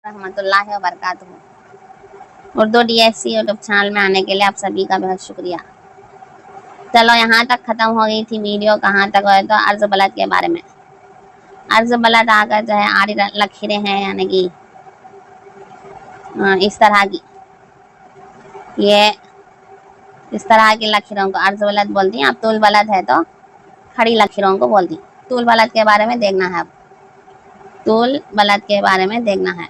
रहमतुल्लाहि व बरकातुहू। Urdu DSC YouTube channel में आने के लिए आप सभी का बहुत शुक्रिया। चलो यहाँ तक ख़त्म हो गई थी वीडियो। कहाँ तक हुआ तो अर्ज़ बलद के बारे में। अर्ज़ बलद आकर जो है आड़ी लकीरें हैं, यानी कि इस तरह की, ये इस तरह की लकीरों को अर्ज़ बलद बोलती हैं। अब तूल बलद है तो खड़ी लकीरों को बोलती। तूल बलद के बारे में देखना है। अब तूल बलद के बारे में देखना है।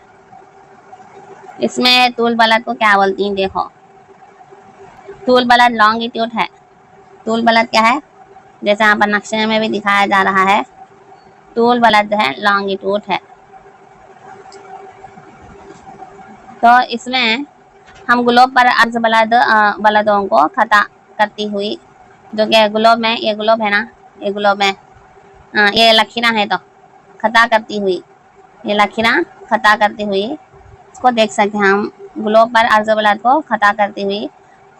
इसमें तूल बलद को क्या बोलती हैं देखो। तूल बलद लॉन्गिट्यूड है। तूल बलद क्या है, जैसे यहाँ पर नक्शे में भी दिखाया जा रहा है, तूल बलद जो है लॉन्गिट्यूड है। तो इसमें हम ग्लोब पर अर्ज़ बलदों को खता करती हुई, जो कि ग्लोब में, ये ग्लोब है ना, ये ग्लोब में ये लकीरें हैं, तो खता करती हुई, ये लकीरें खता करती हुई इसको देख सकते हैं हम। ग्लोब पर अर्ज़ बलद को खता करती हुई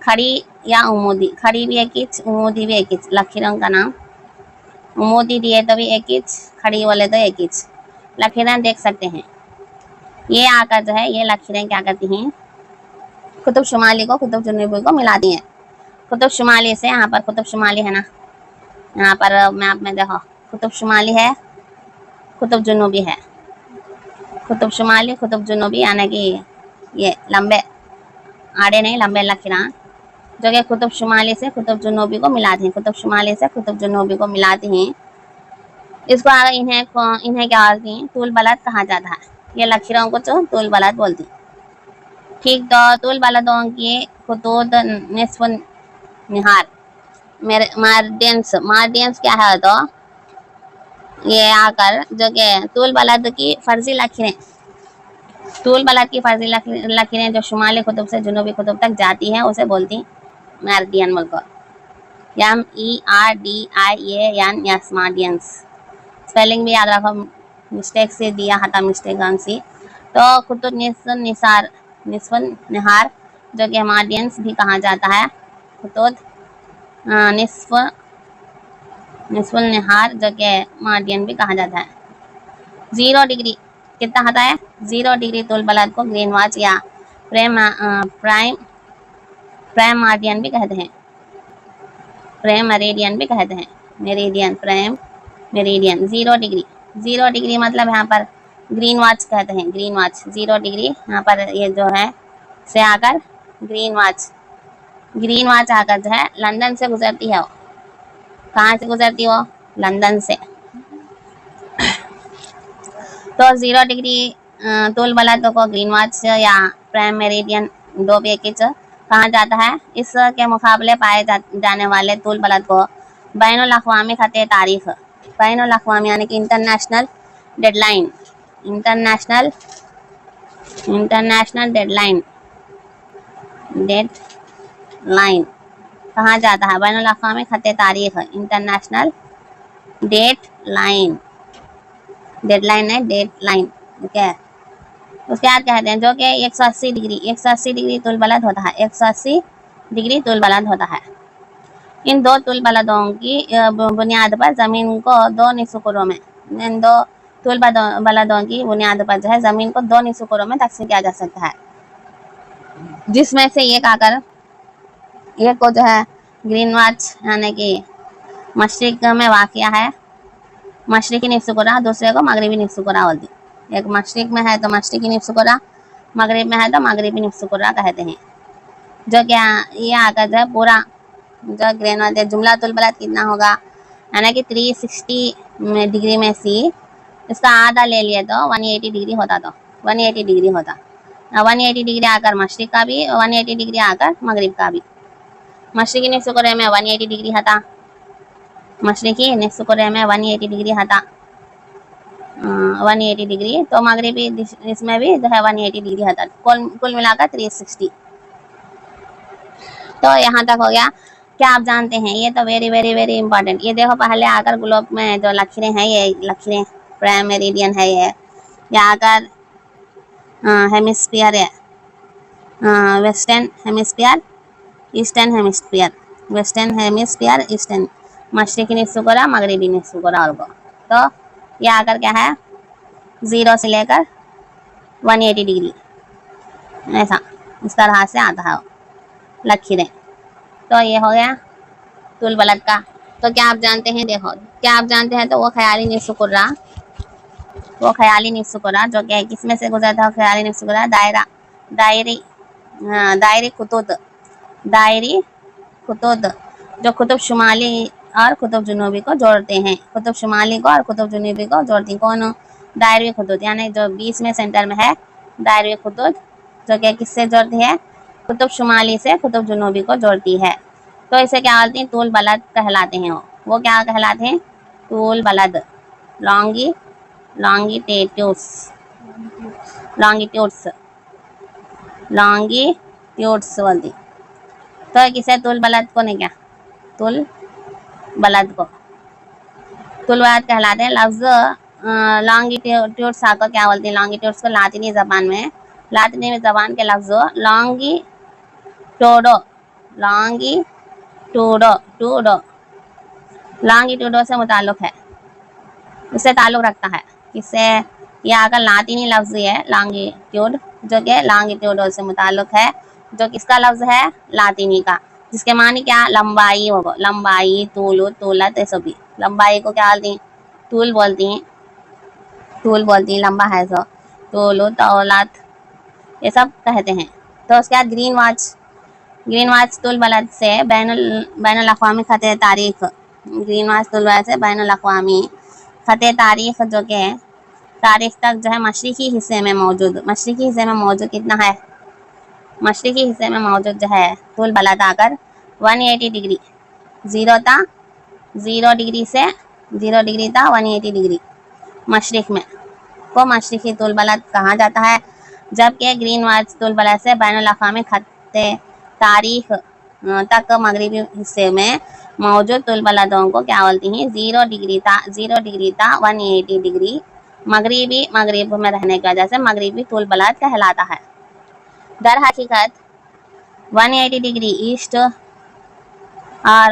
खड़ी या उमूदी, खड़ी भी एक इंच, उमूदी भी एक इंच, लकीरों का नाम। उमूदी दिए तो भी एक इंच, खड़ी बोले तो एक इंच, लकीरें देख सकते हैं। ये आकर जो है ये लकीरें क्या करती हैं, कुतुब शुमाली को कुतुब जुनूबी को मिलाती हैं। कुतुब शुमाली से, यहाँ पर कुतुब शुमाली है ना, यहाँ पर मैप में देखो कुतुब शुमाली है, कुतुब जुनूबी है। कुतुब शुमाली, कुतुब जुनूबी, यानी कि ये लंबे, आड़े नहीं, लंबे लकीरें जो कि कुतुब शुमाली से कुतुब जुनूबी को मिलाती हैं। कुतुब शुमाली से कुतुब जुनूबी को मिलाती हैं। इसको आगे इन्हें क्या बोलती हैं, तूल बलद कहा जाता है। ये लकीरों को जो तूल बलद बोलती। ठीक, तो तूल बलदों की खुतूत निस्फ निहार, मार्डियंस क्या है, तो ये आकर जो कि तूल बलद की फर्जी लकीरें, तूल बलद की फर्जी लकीरें जो शुमाली कुतुब से जुनूबी कुतुब तक जाती हैं, उसे बोलती मार्डियन मुल्क, MERDIAN, यस मार्डियंस। स्पेलिंग भी याद रखो, मिस्टेक से दिया था, मिस्टेक सी। तो कुतुब निस्फ निहार जो कि मार्डियंस भी कहा जाता है। कुतुब निस्फ निहार जो कि मार्डियन भी कहा जाता है। 0 डिग्री कितना होता है, 0 डिग्री तूल बलद को ग्रीन वॉच या प्राइम मार्डियन भी कहते हैं। प्राइम मेरिडियन भी कहते हैं। Meridian, prime meridian. 0 degree, 0 degree मतलब यहाँ पर ग्रीन वॉच कहते हैं। ग्रीन वॉच 0 डिग्री, यहाँ पर ये जो है से आकर ग्रीन वॉच आकर जो है लंदन से गुजरती है। वो कहाँ से गुजरती हो, लंदन से। तो 0 डिग्री तूल बलद को ग्रीन वॉच या प्राइम मेरिडियन, दो पैकेज कहा जाता है। इसके मुकाबले पाए जाने वाले तूल बलद को बैनुल अक़वामी खते तारीख, बैनुल अक़वामी यानी कि इंटरनेशनल डेडलाइन, इंटरनेशनल डेडलाइन कहा जाता है। बैनुल अक़वामी खते तारीख, इंटरनेशनल डेडलाइन, डेडलाइन है, डेडलाइन, ठीक है। उसके बाद कहते हैं जो कि 180 डिग्री तूल बलद होता है। 180 डिग्री तूल बलद होता है। इन दो तूल बलदों की बुनियाद पर ज़मीन को दो निसुकुरों में, इन दो तूल बलदों की बुनियाद पर जो है ज़मीन को दो निसुकुरों में तकसीम किया जा सकता है, जिसमें से एक आकर एक को जो है ग्रीन वॉच यानी कि मशरिक में वाक़या है, मशरिकी निसुकुरा, दूसरे को मगरिबी निसुकुरा बोलती। एक मशरिक में है तो मशरिकी निसुकुरा, मगरिब में है तो मगरिबी निसुकुरा कहते हैं। जो क्या ये आकर जो है पूरा जो ग्रीन वॉच, जुमला तूल बलद कितना होगा, यानी कि 360 डिग्री में से इसका आधा ले लिए तो 180 डिग्री होता। तो 180 डिग्री होता, 180 डिग्री आकर मशरिक का भी, 180 डिग्री आकर मगरिब का भी। मशरिकी निसुकुरे में 180 डिग्री था, मशरिकी निसुकुरे में 180 डिग्री था, 180 डिग्री। तो मगरिबी इसमें भी जो है 180 डिग्री था, कुल मिलाकर 360। तो यहाँ तक हो गया। क्या आप जानते हैं, ये तो वेरी वेरी वेरी इंपॉर्टेंट। ये देखो पहले आकर ग्लोब में जो लकीरें हैं, ये लकीरें प्राइम मेरिडियन है। ये आकर हेमिस्फीयर है, western hemisphere, eastern hemisphere, western hemisphere, eastern, मशरिकी निसुकुरा, मगरिबी निसुकुरा। और तो ये आकर क्या है 0 से लेकर 180 डिग्री, ऐसा इस तरह से आता है लकीरें। तो ये हो गया तुल बलद का। तो क्या आप जानते हैं, देखो क्या आप जानते हैं, तो वो ख्याली निस्सुकुर्रा, वो ख्याली निस्सुकुर्रा जो कि किसमें से गुजरता है, ख्याली निस्सुकुर्रा दायरा, दायरी, दायरी खुतूत, दायरी खुतूत जो कुतुब शुमाली और कुतुब जुनूबी को जोड़ते हैं, कुतुब शुमाली को और कुतुब जुनूबी को जोड़ती हैं। कौन? दायरी खुतूत, यानी जो बीच में सेंटर में है दायरी खुतूत, जो कि किससे जोड़ती है, कुतुब शुमाली से कुतुब जुनूबी को जोड़ती है। तो इसे क्या बोलते हैं, तूल बलद कहलाते हैं। वो क्या कहलाते हैं, तूल बलद, लॉन्गी लॉन्गिट्यूड्स, लॉन्गिट्यूड्स, लॉन्गिट्यूड्स बोलती। तो किसे, तुल बलद को नहीं, क्या तुल बलद को तुल बलद कहलाते हैं। लफ्ज लॉन्गिट्यूड्स को क्या बोलते हैं, लॉन्गिट्यूड्स को लातिनी जबान में, लातिनी जबान के लफ्ज लॉन्गिट्यूडो, लॉन्गिट्यूडो, टूडो, लॉन्गिट्यूडो से मुताल्लुक है, उससे ताल्लुक रखता है। किससे, यह आकर लातिनी लफ्ज है लॉन्गिट्यूड, जो कि लॉन्गिट्यूडो से मुताल्लुक है, जो किसका लफ्ज है, लातिनी का, जिसके मानी क्या, लंबाई होगा, लंबाई, तूल, तूलत, ये सभी लंबाई को क्या बोलती हैं, तूल बोलती हैं, तूल बोलती हैं, लंबा है सो, तूल, तौलत, ये सब कहते हैं। तो उसके बाद ग्रीन वॉच, ग्रीन वॉच तुल बलद से बैनुल अक़वामी खते तारीख, ग्रीन वॉच तुल बलद से बैनुल अक़वामी खते तारीख, जो कि तारीख तक जो है मशरिकी हिस्से में मौजूद, मशरिकी हिस्से में मौजूद कितना है, मशरिकी हिस्से में मौजूद जो है तुल बलद आकर 180 डिग्री, 0 डिग्री से 0 डिग्री था 180 डिग्री मशरिक में, को मशरिकी तुल बलद कहा जाता है। जबकि ग्रीन वॉच तुल बलद से बैनुल अक़वामी खते तारीख तक मगरिबी हिस्से में मौजूद तुल बलदों को क्या बोलती हैं, 0 डिग्री था 180 डिग्री मगरिब में रहने की वजह से मगरिबी तुल बलद कहलाता है। दर हकीकत 180 डिग्री ईस्ट और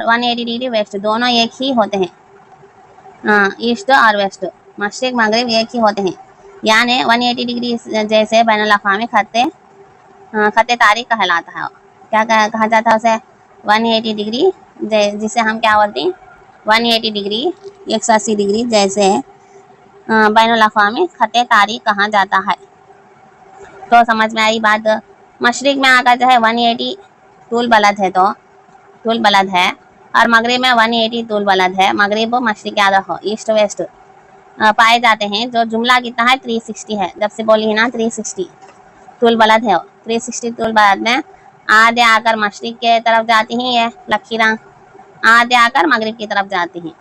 180 डिग्री वेस्ट दोनों एक ही होते हैं, ईस्ट और वेस्ट, मशरिक मगरिब एक ही होते हैं, यानी 180 डिग्री जैसे बैनुल अक़वामी खते तारीख कहलाता है। क्या कहा जाता है उसे, 180 डिग्री, जिसे हम क्या बोलते हैं, 180 डिग्री 180 डिग्री जैसे बैनुल अक़वामी खते तारीख कहा जाता है। तो समझ में आई बात। मशरिक में आकर जो है 180 तुल बलद है, तो तुल बलद है, और मगरिब में 180 तुल बलद है, मगरिब और मशरिक याद रखो, ईस्ट वेस्ट पाए जाते हैं। जो जुमला कितना है, 360 है, जब से बोली है ना 360 तुल बलद है, 360 तुल बलद में आधे आकर मशरिक के तरफ जाती हैं, ये लकीरां आधे आकर मगरिब की तरफ जाती हैं,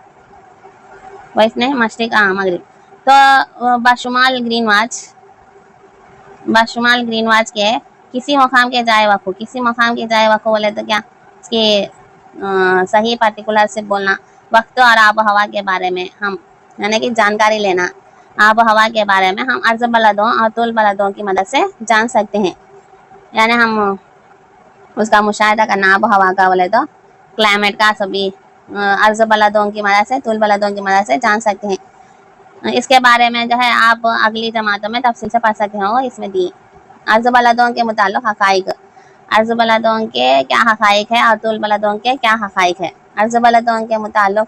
वैसे मशरिक मगरिब। तो बशुमाल ग्रीन वॉच के किसी मकाम के जाए वक़्फ़, किसी मकाम के जाए वक़्फ़ बोले तो क्या, इसके सही पर्टिकुलर से बोलना, वक्त और आब हवा के बारे में हम, यानी कि जानकारी लेना, आब हवा के बारे में हम अर्ज़ बलदों और तुल बलदों की मदद से जान सकते हैं, यानी हम उसका मुशाहिदा करना, आब हवा का बोले तो क्लाइमेट का सभी अर्ज़ बलदों की मदद से, तुल बलदों की मदद से जान सकते हैं। इसके बारे में जो है आप अगली जमातों में तफसील से पढ़ सकते हो, इसमें दी अर्ज़ बलदों के मुताल्लिक़ हक़ाइक़, अर्ज़ बलदों के क्या हक़ाइक़ है और तुल बलदों के क्या हक़ाइक़ है। अर्ज़ बलदों के मुताल्लिक़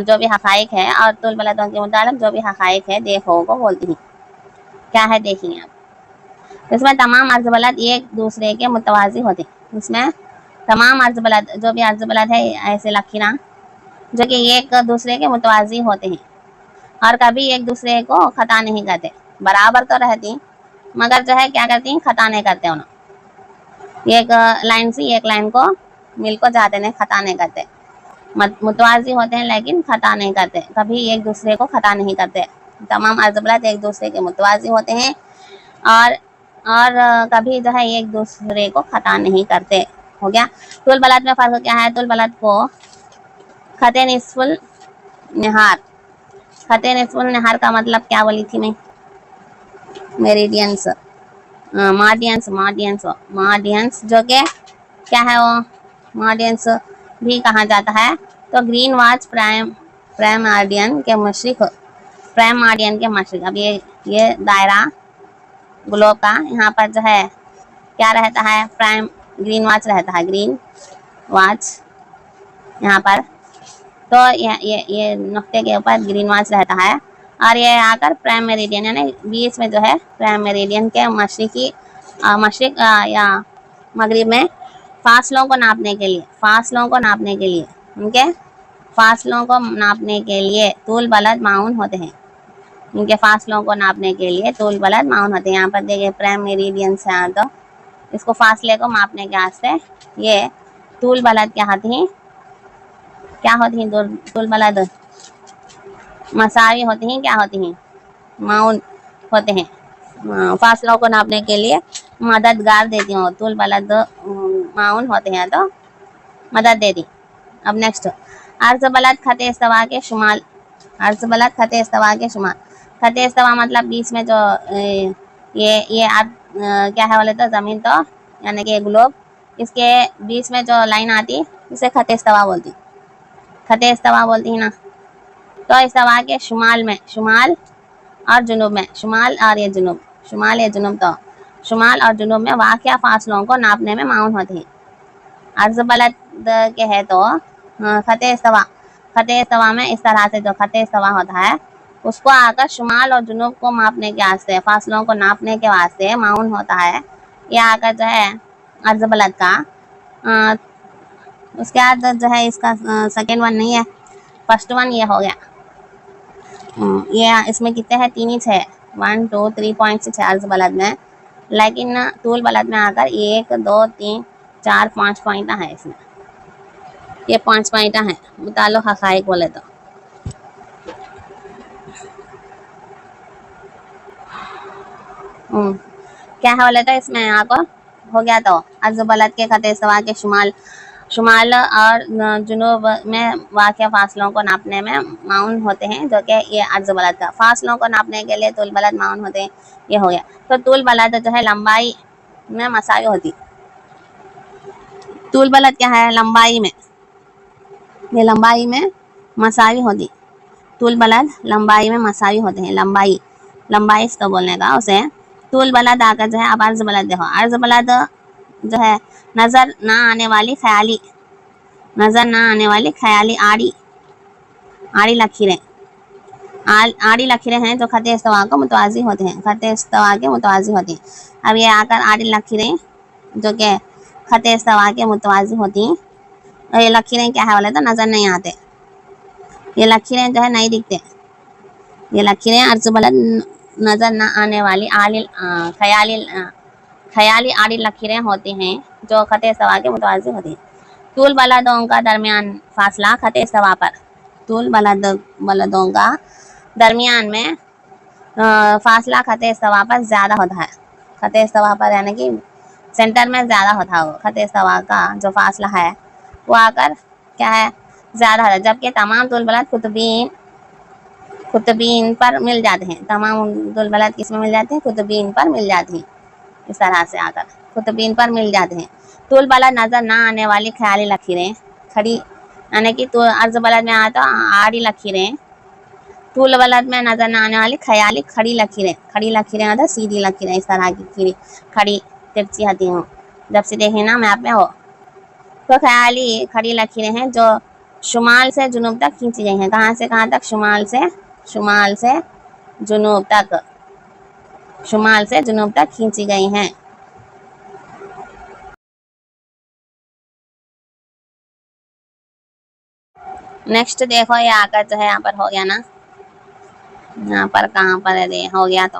जो भी हक़ाइक़ है और तुल बलदों के मुताल्लिक़ जो भी हक़ाइक़ है, देखो को बोलती हैं, क्या है देखिए आप। इसमें तमाम अर्ज़ बलद एक दूसरे के मुतवाज़ी होते हैं, इसमें तमाम अर्ज़ बलद, जो भी अर्ज़ बलद है ऐसे लकीरां जो कि एक दूसरे के मुतवाज़ी होते हैं और कभी एक दूसरे को ख़ता नहीं करते, बराबर तो रहती मगर जो है क्या करती हैं, ख़ता नहीं करते उन्हें, एक लाइन से एक लाइन को मिल को जाते नहीं, ख़ता नहीं करते, मुतवाज़ी होते हैं लेकिन ख़ता नहीं करते, कभी एक दूसरे को ख़ता नहीं करते। तमाम अर्ज़ बलद एक दूसरे के मुतवाज़ी होते हैं और कभी जो है एक दूसरे को ख़ता नहीं करते। हो गया। तुल बलद में फ़र्क क्या है, तुल बलद को खते निस्फुल निहार, खते निस्फुल निहार का मतलब क्या बोली थी मैं, मेरिडियंस, मार्डियंस जो कि क्या है वो, मार्डियंस भी कहा जाता है। तो ग्रीन वॉच प्राइम मार्डियन के मशरिक, अब ये दायरा ग्लोब का। यहाँ पर जो है क्या रहता है, प्राइम ग्रीन वॉच रहता है, ग्रीन वॉच यहाँ पर। तो ये नुक्ते के ऊपर ग्रीन वॉच रहता है, और ये आकर प्राइम मेरिडियन यानी बीच में जो है प्राइम मेरिडियन के मशरिक या मगरिब में फासलों को नापने के लिए, उनके फासलों को नापने के लिए तूल बलद माउन होते हैं। उनके फासलों को नापने के लिए तूल बलद माउन होते हैं। यहाँ पर देखिए प्राइम मेरिडियन से तो इसको फासले को मापने के वास्ते ये तूल बलद क्या होती हैं, तूल बलद मसावी होती हैं, क्या होती हैं, माउन होते हैं। फासलों को नापने के लिए मददगार देती हूँ, तूल बलद माउन होते हैं तो मदद देती। अब नेक्स्ट, अर्ज बलद खते इस्तवा के शुमाल। अर्ज बलद खते इस्तवा के शुमाल। खते इस्तवा मतलब बीच में जो ये क्या है बोले तो ज़मीन, तो यानी कि ग्लोब, इसके बीच में जो लाइन आती उसे खते इस्तवा बोलती, खते इस्तवा बोलती है ना। तो इस्तवा के शुमाल में, शुमाल और जुनूब में, शुमाल और ये जुनूब, शुमाल या जुनूब, तो शुमाल और जुनूब में वाक़या फासलों को नापने में माउन होती है। अर्ज बलद के है तो खते इस्तवा में इस तरह से जो खते इस्तवा होता है उसको आकर शुमाल और जुनूब को मापने के वास्ते, फासलों को नापने के वास्ते माउन होता है। ये आकर जो है अर्ज बलद का। उसके बाद जो है इसका सेकेंड वन नहीं है, फर्स्ट वन ये हो गया। ये इसमें कितने हैं, 3 ही है, 1 2 3 पॉइंट्स है अर्ज बलद में, लेकिन तूल बलद में आकर 1 2 3 4 5 पॉइंट है इसमें। ये 5 पॉइंट हैं मुतालो हक़ाइक़ बोले तो। क्या है बोले तो इसमें यहाँ को हो गया। तो अर्ज बलद के खते इस्तवा के शुमाल और जुनूब में वाक़या फासलों को नापने में माउन होते हैं, जो कि ये अर्ज बलद का। फासलों को नापने के लिए तूल बलद माउन होते हैं, ये हो गया। तो तूल बलद जो है लंबाई में मसावी होती। तूल बलद क्या है, लंबाई में, ये लंबाई में मसावी होती। तूल बलद लंबाई में मसावी होते हैं, लंबाई तो बोलने का उसे। तूल बलद आकर जो है, अब अर्ज बलद देखो, अर्ज बलद जो है नज़र ना आने वाली ख्याली आड़ी लकीरें, आड़ी लकीरें हैं जो खते इस्तवा को मुतवाज़ी होते हैं, खते इस्तवा के मुतवाज़ी होती हैं। अब ये आकर आड़ी लकीरें जो कि खते इस्तवा के मुतवाज़ी होती हैं, और ये लकीरें क्या है बोले तो नज़र नहीं आते, ये लकीरें जो है नहीं दिखते। ये लकीरें अर्ज बलद नज़र न आने वाली ख्याली आड़ी लकीरें होती हैं जो खते इस्तवा के मुतवाज़ी होती हैं। तूल बलदों का दरमियान फासला खते इस्तवा पर, तूल बलदों का दरमियान में फासला खते इस्तवा पर ज़्यादा होता है। खते इस्तवा पर यानी कि सेंटर में ज़्यादा होता है, वो खते इस्तवा का जो फासला है वो आकर क्या है, ज़्यादा होता है। जबकि तमाम तूल बलद कुतुबीन पर मिल जाते हैं, तमाम तूल बलद किस में मिल जाते हैं, कुतुबीन पर मिल जाती हैं। इस तरह से आकर कुतुबीन पर मिल जाते हैं। तूल बलद नज़र ना आने वाली ख्याली लकीरें खड़ी, यानी कि अर्ज बलद में आता आड़ी लकीरें, तूल बलद में नज़र ना आने वाली ख्याली खड़ी लकीरें मतलब सीधी लकीरें, इस तरह की खड़ी तिरछी होती हूँ। जब से देखें ना मैप में हो, तो ख्याली खड़ी लकीरें हैं जो शुमाल से जुनूब तक खींची गई हैं। कहाँ से कहाँ तक, शुमाल से जुनूब तक खींची गई हैं। नेक्स्ट देखो, ये आकर जो है यहाँ पर हो गया ना, यहाँ पर कहाँ पर है, हो गया। तो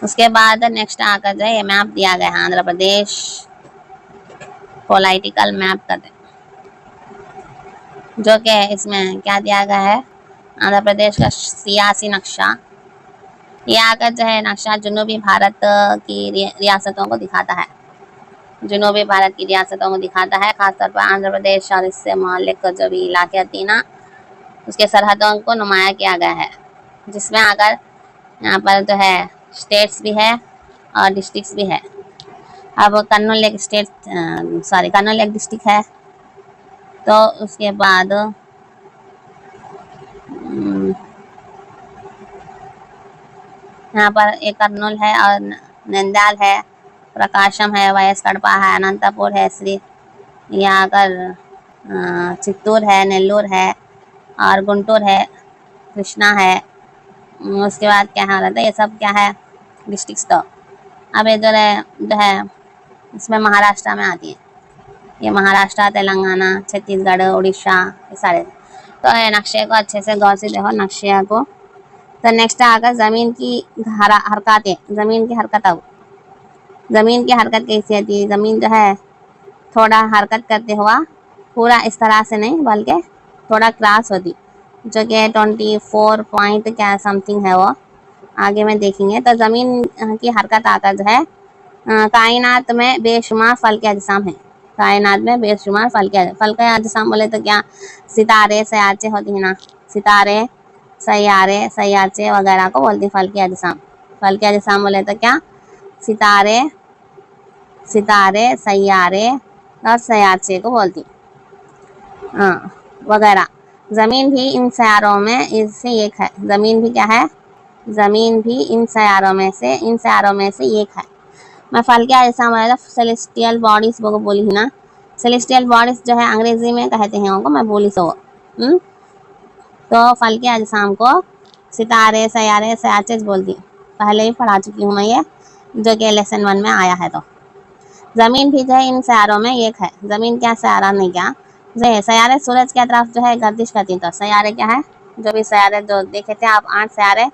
उसके बाद नेक्स्ट आकर जो है ये मैप दिया गया है, आंध्र प्रदेश पॉलिटिकल मैप का, जो कि इसमें क्या दिया गया है, आंध्र प्रदेश का सियासी नक्शा। ये आकर जो है नक्शा जुनूबी भारत की रियासतों को दिखाता है, जुनूबी भारत की रियासतों को दिखाता है, खासतौर पर आंध्र प्रदेश और इससे मालिक जो भी इलाके आती ना, उसके सरहदों को नुमाया किया गया है, जिसमें आकर यहाँ पर जो है स्टेट्स भी है और डिस्ट्रिक्ट्स भी है। अब कन्नौल एक डिस्ट्रिक्ट है। तो उसके बाद यहाँ पर एक कर्नूल है और नंदाल है, प्रकाशम है, वायस कड़पा है, अनंतपुर है, श्री यहाँ कर चित्तूर है, नेल्लूर है और गुंटूर है, कृष्णा है। उसके बाद क्या हालत है, ये सब क्या है डिस्ट्रिक्ट। तो अब ये जो है इसमें महाराष्ट्र में आती है, ये महाराष्ट्र, तेलंगाना, छत्तीसगढ़, उड़ीसा, ये सारे। तो ये नक्शे को अच्छे से गौर से देखो नक्शे को। तो नेक्स्ट आकर ज़मीन की हरकतें, ज़मीन की हरकत। अब ज़मीन की हरकत कैसी होती है, ज़मीन जो है थोड़ा हरकत करते हुआ, पूरा इस तरह से नहीं बल्कि थोड़ा क्रॉस होती, जो कि 24 पॉइंट क्या समथिंग है वो आगे में देखेंगे। तो ज़मीन की हरकत आकर जो है कायनात में बेशुमार फल के अजसाम है, कायनात में बेशुमार फल के अजसाम बोले तो क्या, सितारे सयाचे होती है ना, सितारे सैयारे सयाचे वगैरह को बोलते फल के अजसाम। फल के अजसाम बोले तो क्या, सितारे सैयारे और सयाचे को बोलती वगैरह। ज़मीन भी इन सैयारों में इससे एक है, ज़मीन भी क्या है, ज़मीन भी इन सैयारों में से एक है। मैं फल के अजसाम वाला सेलेस्टियल बॉडीज वो बोली हूँ ना, सेलेस्टियल बॉडीज जो है अंग्रेजी में कहते हैं उनको, मैं बोली सो। तो फल के अजसाम को सितारे सैयारे सयाचे बोलती, पहले ही पढ़ा चुकी हूँ मैं ये, जो कि लेसन 1 में आया है। तो ज़मीन भी जो है इन सैयारों में एक है, ज़मीन क्या सैयारा नहीं क्या, जो है सैयारे सूरज की तरफ जो है गर्दिश करती। तो सैयारे क्या है, जो भी सैयारे जो देखे थे आप 8 सैयारे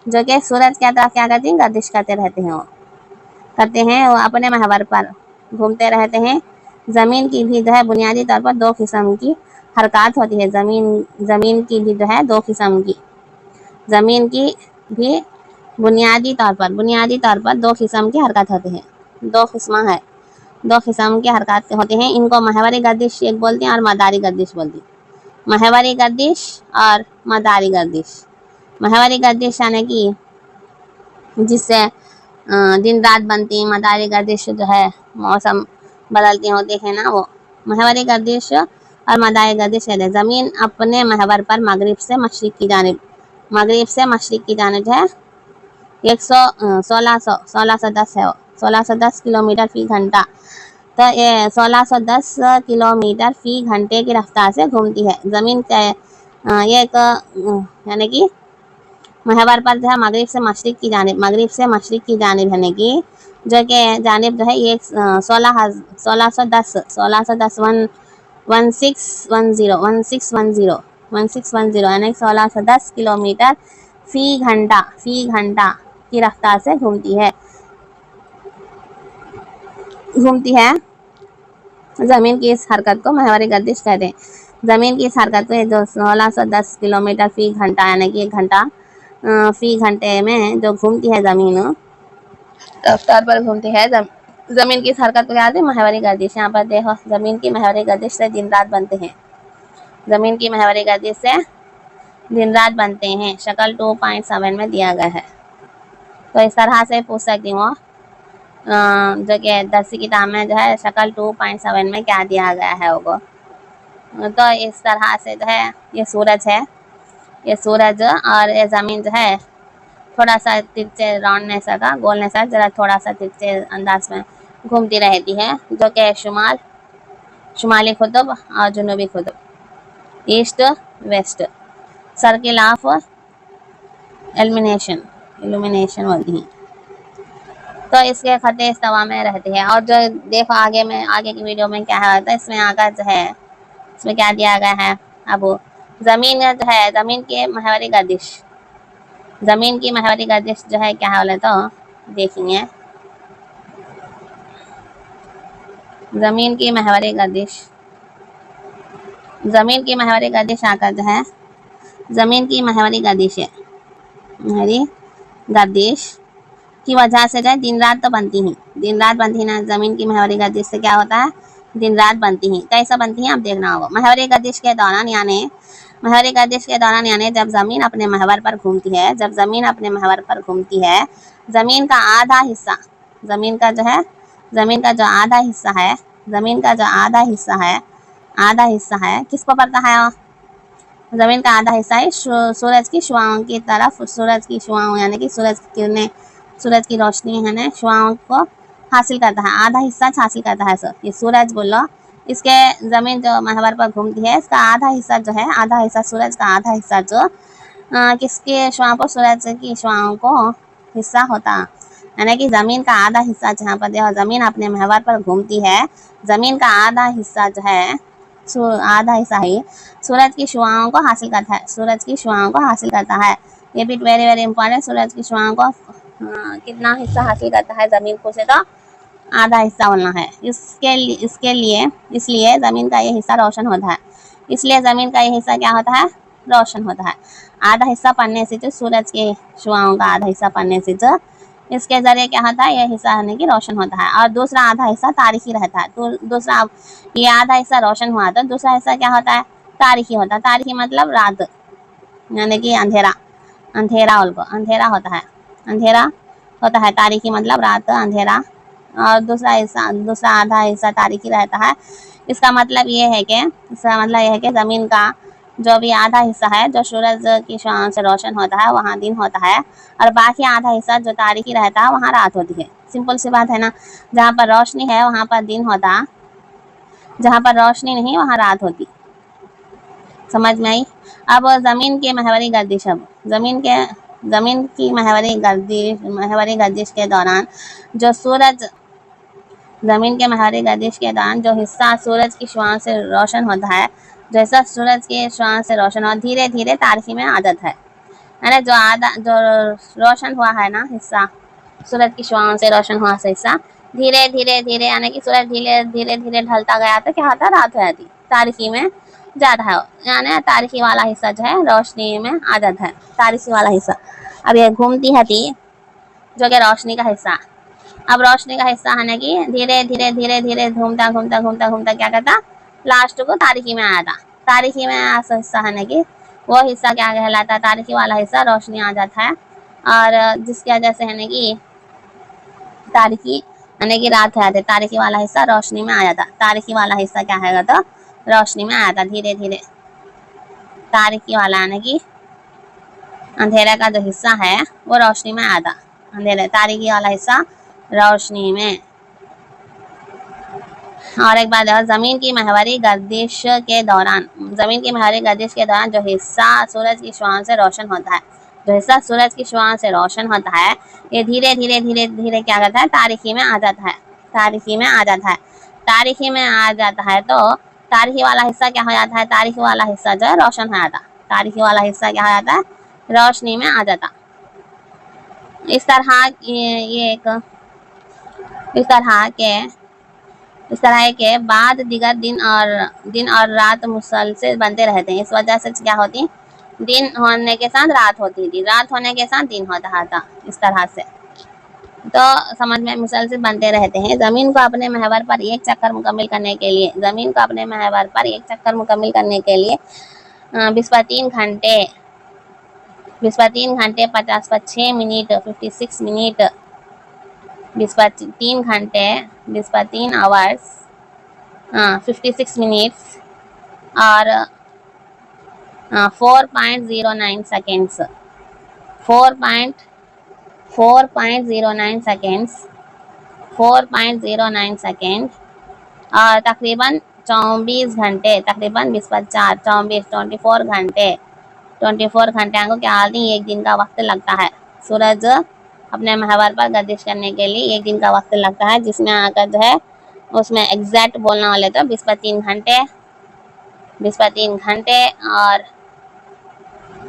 जो कि सूरज की तरफ क्या करती हैं, गर्दिश करते रहते हैं, वो अपने महवर पर घूमते रहते हैं। ज़मीन की भी जो है बुनियादी तौर पर 2 किस्म की हरकत होती है, ज़मीन की भी जो है 2 किस्म की, ज़मीन की भी बुनियादी तौर पर 2 किस्म की हरकत होती है, 2 किस्म है, 2 किस्म की हरकत होते हैं। इनको महवरी गर्दिश एक बोलते हैं और मदारी गर्दिश बोलती हैं। महवरी गर्दिश और मदारी गर्दिश। महवरी गर्दिश यानी कि जिससे दिन रात बनती, मदारी गर्दिश जो है मौसम बदलती होती है ना, वो महवरी गर्दिश और मदारी गर्दिश कहते हैं। ज़मीन अपने महवर पर मगरिब से मशरिक की जानिब जो है 1610 है, 1610 किलोमीटर फी घंटा। तो ये 1610 किलोमीटर फी घंटे की रफ्तार से घूमती है ज़मीन। ये एक यानी कि महवर पर जो है मगरिब से मशरिक की जानिब यानी कि जो कि जानिब जो है ये 1610 यानी 1610 किलोमीटर फी घंटा की रफ्तार से घूमती है। ज़मीन की इस हरकत को महवरी गर्दिश कहते हैं। ज़मीन की इस हरकत में जो 1610 किलोमीटर फी घंटा यानी कि 1 घंटा फी घंटे में जो घूमती है ज़मीन, रफ्तार पर घूमती है ज़मीन की इस हरकत को क्या कहते हैं, महवरी गर्दिश। यहाँ पर देखो ज़मीन की महवरी गर्दिश से दिन रात बनते हैं, ज़मीन की महवरी गर्दिश से दिन रात बनते हैं। शक्ल 2.7 में दिया गया है। तो इस तरह से पूछ सकती हूँ जो कि 10वीं किताब में जो है शक्ल 2.7 में क्या दिया गया है वो। तो इस तरह से जो है ये सूरज है, ये सूरज और ये ज़मीन जो है थोड़ा सा तिरछे राउंड नेसा का गोल नेसा जरा थोड़ा सा तिरछे अंदाज में घूमती रहती है, जो कि शुमाली कुतुब और जनूबी कुतुब, east west, circle of illumination बोलती हैं। तो इसके खत्ते इस्तवा में रहते हैं। और जो देखो आगे की वीडियो में क्या है, तो इसमें आकर जो है इसमें क्या दिया गया है। अब ज़मीन जो है ज़मीन की महवरी गर्दिश जो है क्या है तो देखेंगे। ज़मीन की महवरी गर्दिश आकर जो है ज़मीन की महवरी गर्दिश की वजह से जो है दिन रात तो बनती ही ना। ज़मीन की महवरी गर्दिश से क्या होता है, दिन रात बनती ही। कैसे बनती हैं आप देखना होगा। महवरी गर्दिश के दौरान यानी जब ज़मीन अपने महवर पर घूमती है, ज़मीन का आधा हिस्सा, ज़मीन का जो आधा हिस्सा है किस पर पड़ता है, जमीन का आधा हिस्सा है सूरज की शुआओं की तरफ, सूरज की शुआओं यानी कि सूरज की किरणें, सूरज की रोशनी है ना, शुआओं को हासिल करता है, आधा हिस्सा हासिल करता है। ये सूरज बोलो, इसके जमीन जो महवर पर घूमती है, इसका आधा हिस्सा जो है, आधा हिस्सा सूरज का आधा हिस्सा जो किसके शुआओं को, सूरज की शुआओं को हिस्सा होता, यानी कि जमीन का आधा हिस्सा जहाँ पर देखो जमीन अपने महवर पर घूमती है, जमीन का आधा हिस्सा जो है, आधा हिस्सा ही सूरज की शुआओं को हासिल करता है, सूरज की शुआओं को हासिल करता है। ये भी वेरी वेरी इंपॉर्टेंट, सूरज की शुआओं को कितना हिस्सा हासिल करता है जमीन को, से तो आधा हिस्सा होना है। इसके लिए इसलिए जमीन का ये हिस्सा रोशन होता है, इसलिए जमीन का ये हिस्सा क्या होता है, रोशन होता है। आधा हिस्सा पड़ने से जो सूरज के शुआओं का आधा हिस्सा पड़ने से जो इसके जरिए क्या होता है, ये हिस्सा है कि रोशन होता है, और दूसरा आधा हिस्सा तारीखी रहता है। तो दूसरा, ये आधा हिस्सा रोशन हुआ तो दूसरा हिस्सा क्या होता है, तारीखी होता है। तारीखी मतलब रात, यानी कि अंधेरा, अंधेरा उनको अंधेरा होता है, अंधेरा होता है। तारीखी मतलब रात, अंधेरा, और दूसरा हिस्सा, दूसरा आधा हिस्सा तारीखी रहता है। इसका मतलब ये है कि ज़मीन का जो भी आधा हिस्सा है जो सूरज की शुआओं से रोशन होता है, वहाँ दिन होता है, और बाकी आधा हिस्सा जो तारीखी रहता है, वहाँ रात होती है। सिंपल सी बात है ना, जहाँ पर रोशनी है वहाँ पर दिन होता, जहाँ पर रोशनी नहीं वहाँ रात होती। समझ में आई? अब ज़मीन के महवरी गर्दिश, अब ज़मीन की महवरी गर्दिश के दौरान जो सूरज, ज़मीन के महवरी गर्दिश के दौरान जो हिस्सा सूरज की शुआओं से रोशन होता है, जैसा सूरज के शुआओं से रोशन हो, धीरे धीरे तारीखी में आ जाता है ना, जो रोशन हुआ है ना हिस्सा, सूरज की शुआओं से रोशन हुआ हिस्सा धीरे धीरे यानी कि सूरज धीरे धीरे ढलता गया तो क्या होता, रात हो जाती, तारीखी में जाता है, यानी तारीखी वाला हिस्सा जो है रोशनी में आ जाता है, तारीखी वाला हिस्सा। अब ये घूमती है थी जो कि रोशनी का हिस्सा, अब रोशनी का हिस्सा है ना कि धीरे धीरे घूमता क्या करता, लास्ट को तारीखी में आया था। तारीखी में ऐसा हिस्सा है ना कि वो हिस्सा क्या कहलाता है, तारीखी वाला हिस्सा रोशनी आ जाता है, और जिसकी वजह से है ना कि तारीखी यानी कि रात हो जाती, तारीखी वाला हिस्सा रोशनी में आ जाता, तारीखी वाला हिस्सा क्या है तो रोशनी में आया था धीरे धीरे। तारीखी वाला यानी कि अंधेरे का जो हिस्सा है वो रोशनी में आया था, अंधेरे, तारीखी वाला हिस्सा रोशनी में। और एक बात, जमीन की महवरी गर्दिश के दौरान, जमीन की महवरी गर्दिश के दौरान जो हिस्सा सूरज की शुआओं से रोशन होता है, जो हिस्सा सूरज की शुआओं से रोशन होता है, ये धीरे धीरे क्या करता है, तारीखी में आ जाता है, तारीखी में आ जाता है, तारीखी में आ जाता है। तो तारीखी वाला हिस्सा क्या हो जाता है, तारीखी वाला हिस्सा जो है रोशन हो जाता, तारीखी वाला हिस्सा क्या हो जाता है, रोशनी में आ जाता। इस तरह के बाद दिगर दिन और रात मुसलसल बनते रहते हैं। इस वजह से क्या होती, दिन होने के साथ रात होती थी, रात होने के साथ दिन होता था, इस तरह से। तो समझ में मुसलसल बनते रहते हैं। ज़मीन को अपने महवर पर एक चक्कर मुकम्मल करने के लिए, ज़मीन को अपने महवर पर एक चक्कर मुकम्मल करने के लिए 20 घंटे 50 मिनट 56 मिनट 3 घंटे 3 आवर्स 56 मिनट्स और 4.09 सेकेंड्स 4.09 सेकेंड्स 4.09 सेकेंड और तकरीबन 24 घंटे, तकरीबन 24 घंटे 24 घंटे को क्या हालती, एक दिन का वक्त लगता है। सूरज अपने महवर पर गर्दिश करने के लिए एक दिन का वक्त लगता है, जिसमें आकर जो है उसमें एग्जैक्ट बोलना वाले तो 23 घंटे और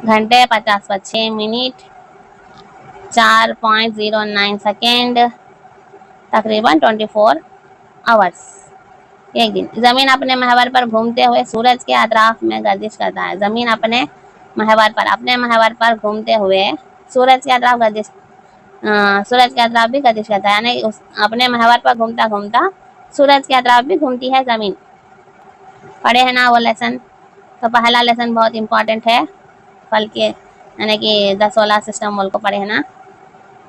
घंटे 56 मिनट 4.09 सेकेंड तकरीबन 24 आवर्स, एक दिन। ज़मीन अपने महवर पर घूमते हुए सूरज के अतराफ में गर्दिश करता है। ज़मीन अपने महवर पर घूमते हुए सूरज के अतराफ भी गर्दिश करता है, यानी अपने महवर पर घूमता घूमता सूरज के अतराफ भी घूमती है ज़मीन। पढ़े है ना वो लेसन? तो पहला लेसन बहुत इंपॉर्टेंट है, फल के यानी कि 10 सोलर सिस्टम बोल को पढ़े है ना,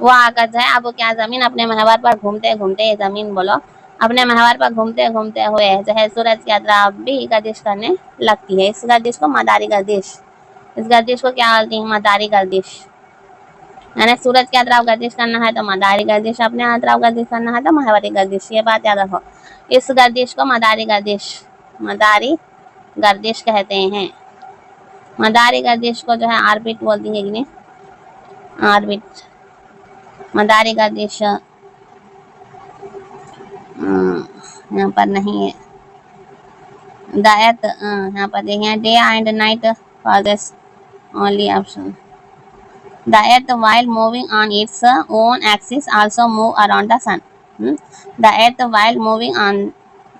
वो आकर जो है अब क्या, ज़मीन अपने महवर पर घूमते घूमते, ज़मीन बोलो अपने महवर पर घूमते घूमते हुए जो है सूरज की यात्रा भी गर्दिश करने लगती है। इस गर्दिश को मदारी गर्दिश, इस गर्दिश को क्या बोलती है? मदारी गर्दिश। यानी सूरज की यात्रा गर्दिश करना है तो मदारी गर्दिश, अपने यात्रा गर्दिश करना है तो महवरी गर्दिश, ये बात याद रखो। इस गर्दिश को मदारी गर्दिश, मदारी गर्दिश कहते हैं। मदारी गर्दिश को जो है ऑर्बिट बोलती है कि नहीं? ऑर्बिट, मदारी गर्दिश यहाँ पर नहीं है। द एर्थ, यहाँ पर देखिए day and night causes only option. The earth while moving on its own axis also move around the sun. The earth while moving on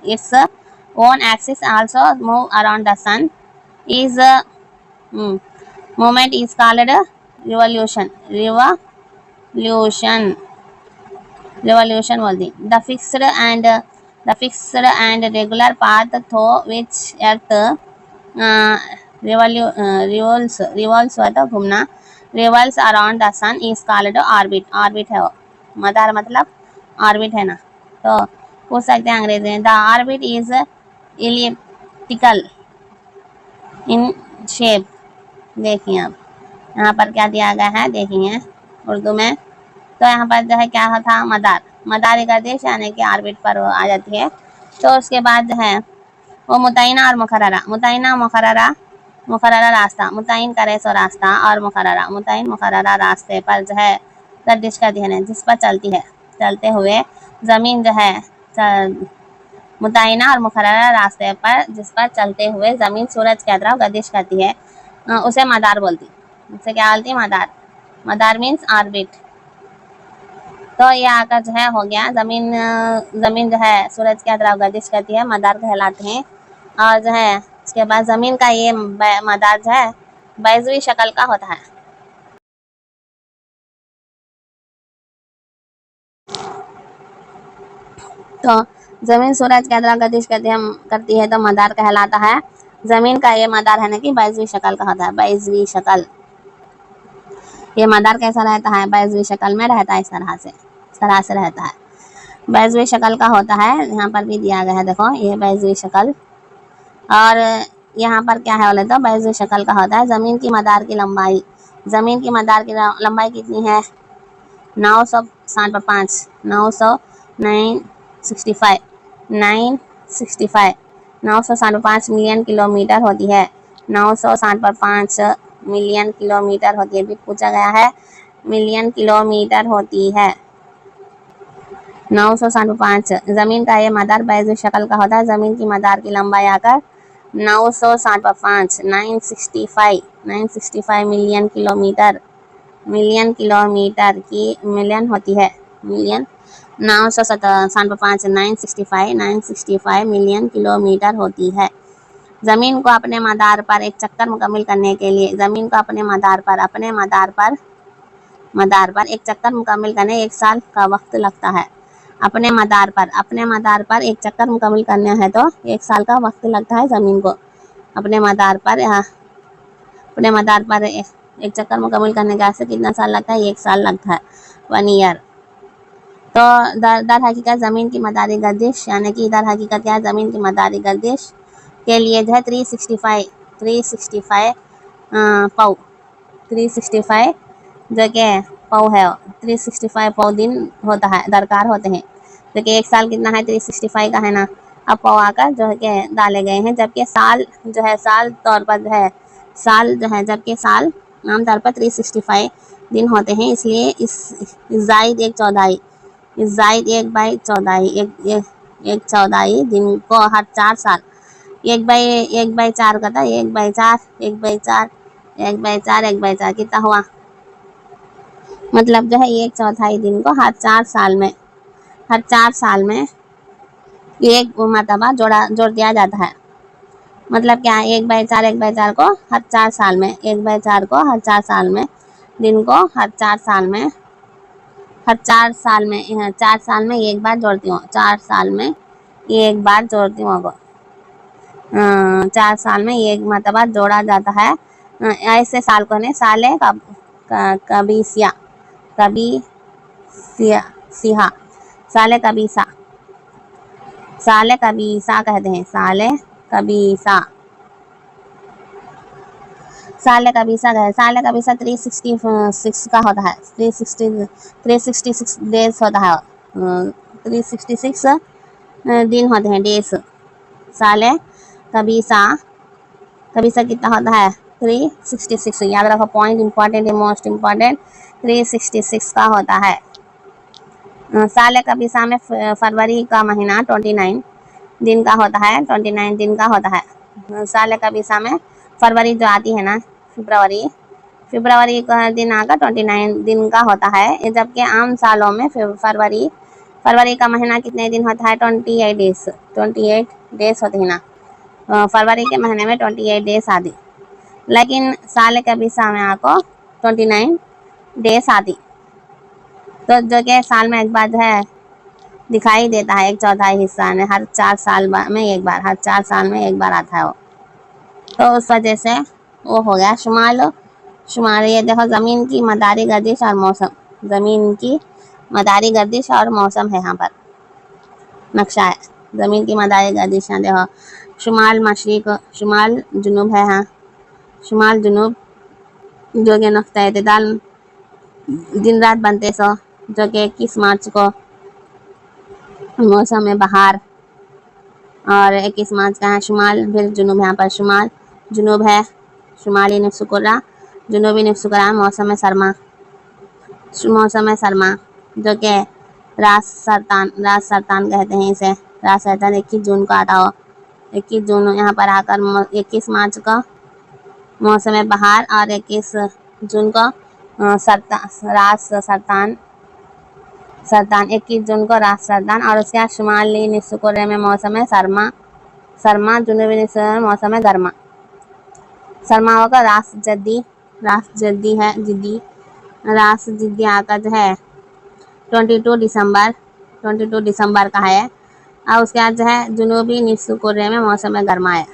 its own axis also move around the sun. Is movement is called revolution. Revolution. Revolution बोल दी। The fixed and regular path through which earth revolves मतलब घूमना, revolves around the sun is called orbit. Orbit है वो, मदार मतलब orbit है ना। तो पूछ सकते हैं अंग्रेजी में, the orbit is elliptical in shape. देखिए अब यहाँ पर क्या दिया गया है, देखिए उर्दू में। तो यहाँ पर जो है क्या था, मदार, मदारी गर्दिश यानी कि ऑर्बिट पर आ जाती है। तो उसके बाद जो है वो मुतयना और मुकर्ररा, मुतयना मुकर्ररा, मुकर्ररा रास्ता, मुतयन करे सो रास्ता, और मुकर्ररा, मुतयन मुकर्ररा रास्ते पर जो है गर्दिश करती है, जिस पर चलती है, चलते हुए ज़मीन जो है मुतयना और मुकर्ररा रास्ते पर जिस पर चलते हुए ज़मीन सूरज की तरफ गर्दिश करती है, उसे मदार बोलती। उसे क्या बोलती है? मदार। मदार मीन्स ऑर्बिट। तो ये आकर जो है हो गया, ज़मीन जो है सूरज की तरफ गर्दिश करती है, मदार कहलाते हैं। और जो है उसके बाद ज़मीन का ये मदार जो है बैज़वी शक्ल का होता है। तो ज़मीन सूरज की तरफ गर्दिश करती है तो मदार कहलाता है। ज़मीन का ये मदार है ना कि बैज़वी शक्ल का होता है, बैज़वी शक्ल। ये मदार कैसा रहता है? बैज़वी शक्ल में रहता है, इस तरह से रहता है, बैज़वी शक्ल का होता है। यहाँ पर भी दिया गया है, देखो ये बैज़वी शक्ल। और यहाँ पर क्या है बोले तो बैज़वी शक्ल का होता है। ज़मीन की मदार की लंबाई, ज़मीन की मदार की लंबाई कितनी है? 965, 965 मिलियन किलोमीटर होती है। 965 मिलियन किलोमीटर होती है, भी पूछा गया है, मिलियन किलोमीटर होती है। 965, ज़मीन का ये मदार बैज़वी शक्ल का होता है। ज़मीन की मदार की लंबाई आकर 965, 965 मिलियन किलोमीटर, मिलियन किलोमीटर की मिलियन होती है, मिलियन। 965, 965 मिलियन किलोमीटर होती है। ज़मीन को अपने मदार पर एक चक्कर मुकम्मल करने के लिए, ज़मीन को अपने मदार पर एक चक्कर मुकम्मल करने 1 साल का वक्त लगता है। अपने मदार पर एक चक्कर मुकम्मल करना है तो 1 साल का वक्त लगता है ज़मीन को। अपने मदार पर एक चक्कर मुकम्मल करने का से कितना साल लगता है? 1 साल लगता है, 1 ईयर। तो दर हकीकत ज़मीन की मदारी गर्दिश यानी कि दर हकीकत क्या है? ज़मीन की मदारी गर्दिश के लिए जो है 365 पाउ, 365 जो कि पाउ है, 365 पाउ दिन होता है, दरकार होते हैं। जो कि 1 साल कितना है? 365 का है ना। अब पाउ आकर जो है कि डाले गए हैं, जबकि साल जो है साल तौर पर जो है साल जो है, जबकि साल आमतौर पर 365 दिन होते हैं। इसलिए इस जायद 1/14, इस जायद 1/14, एक चौथाई दिन को हर 4 साल 1/4 का था, 1/4 कितना हुआ? मतलब जो है 1/4 दिन को हर 4 साल में एक मरतबा जोड़ दिया जाता है। मतलब क्या? 1/4 को हर 4 साल में, 1/4 को हर 4 साल में, दिन को हर 4 साल में, 4 साल में एक बार जोड़ती हूँ, 4 साल में एक बार जोड़ती हूँ। 4 साल में एक मरतबा जोड़ा जाता है। ऐसे साल को ने साले कबीसिया, साले कबीसा, साले कबीसा कहते हैं, साले कबीसा, साले कबीसा है। साले कबीसा 366 का होता है, 366 डेज होता है, 366 दिन होते हैं, डेज। साले कबीसा, कबीसा कितना होता है 366, याद रखो, पॉइंट इंपॉर्टेंट है, मोस्ट इंपॉर्टेंट, 366 का होता है। साले कबीसा में फरवरी का महीना 29 दिन का होता है, 29 दिन का होता है। साले कबीसा में फरवरी जो आती है ना, फरवरी का दिन आकर 29 दिन का होता है, जबकि आम सालों में फरवरी का महीना कितने दिन होता है 28 डेज, 28 डेज होते हैं ना, फरवरी के महीने में 28 डेज आती, लेकिन साल कबीसा में आपको 29 डेज आती, तो जो कि साल में एक बार जो है दिखाई देता है, 1/4 हिस्सा ने हर 4 साल में एक बार, हर 4 साल में एक बार आता है वो, तो उस वजह से वो हो गया शुमाल। ये देखो, ज़मीन की मदारी गर्दिश और मौसम, ज़मीन की मदारी गर्दिश और मौसम है, यहाँ पर नक्शा है, ज़मीन की मदारी गर्दिश है। देखो, शुमाल मशरिक, शुमाल जुनूब है, हाँ शुमाल जुनूब, जो कि नुक्ता इत्तिदाल दिन रात बनते सो, जो कि 21 मार्च को मौसम में बहार, और 21 मार्च का है शुमाल, फिर जुनूब, यहाँ पर शुमाल जुनूब है, शुमाली निफ्सुकुर्रा, जुनूबी निफ्सुकुर्रा, मौसम सरमा, जो कि रास सरतान कहते हैं इसे, रास सरतान 21 जून को आता हो, 21 जून यहाँ पर आकर 21 मार्च को मौसम बहार, और 21 जून को रास सरतान 21 जून को रास सरतान, और उसके बाद शुमाली निफ्सुकुर्रे में मौसम सरमा, जुनूबी निफ्सुकुर्रे में मौसम गर्मा। सरमा होगा रास जद्दी है, रास जिद्दी आकर जो है 22 दिसंबर का है, और उसके बाद जो है जुनूबी निफ्सुकुर्रे में मौसम गर्मा है,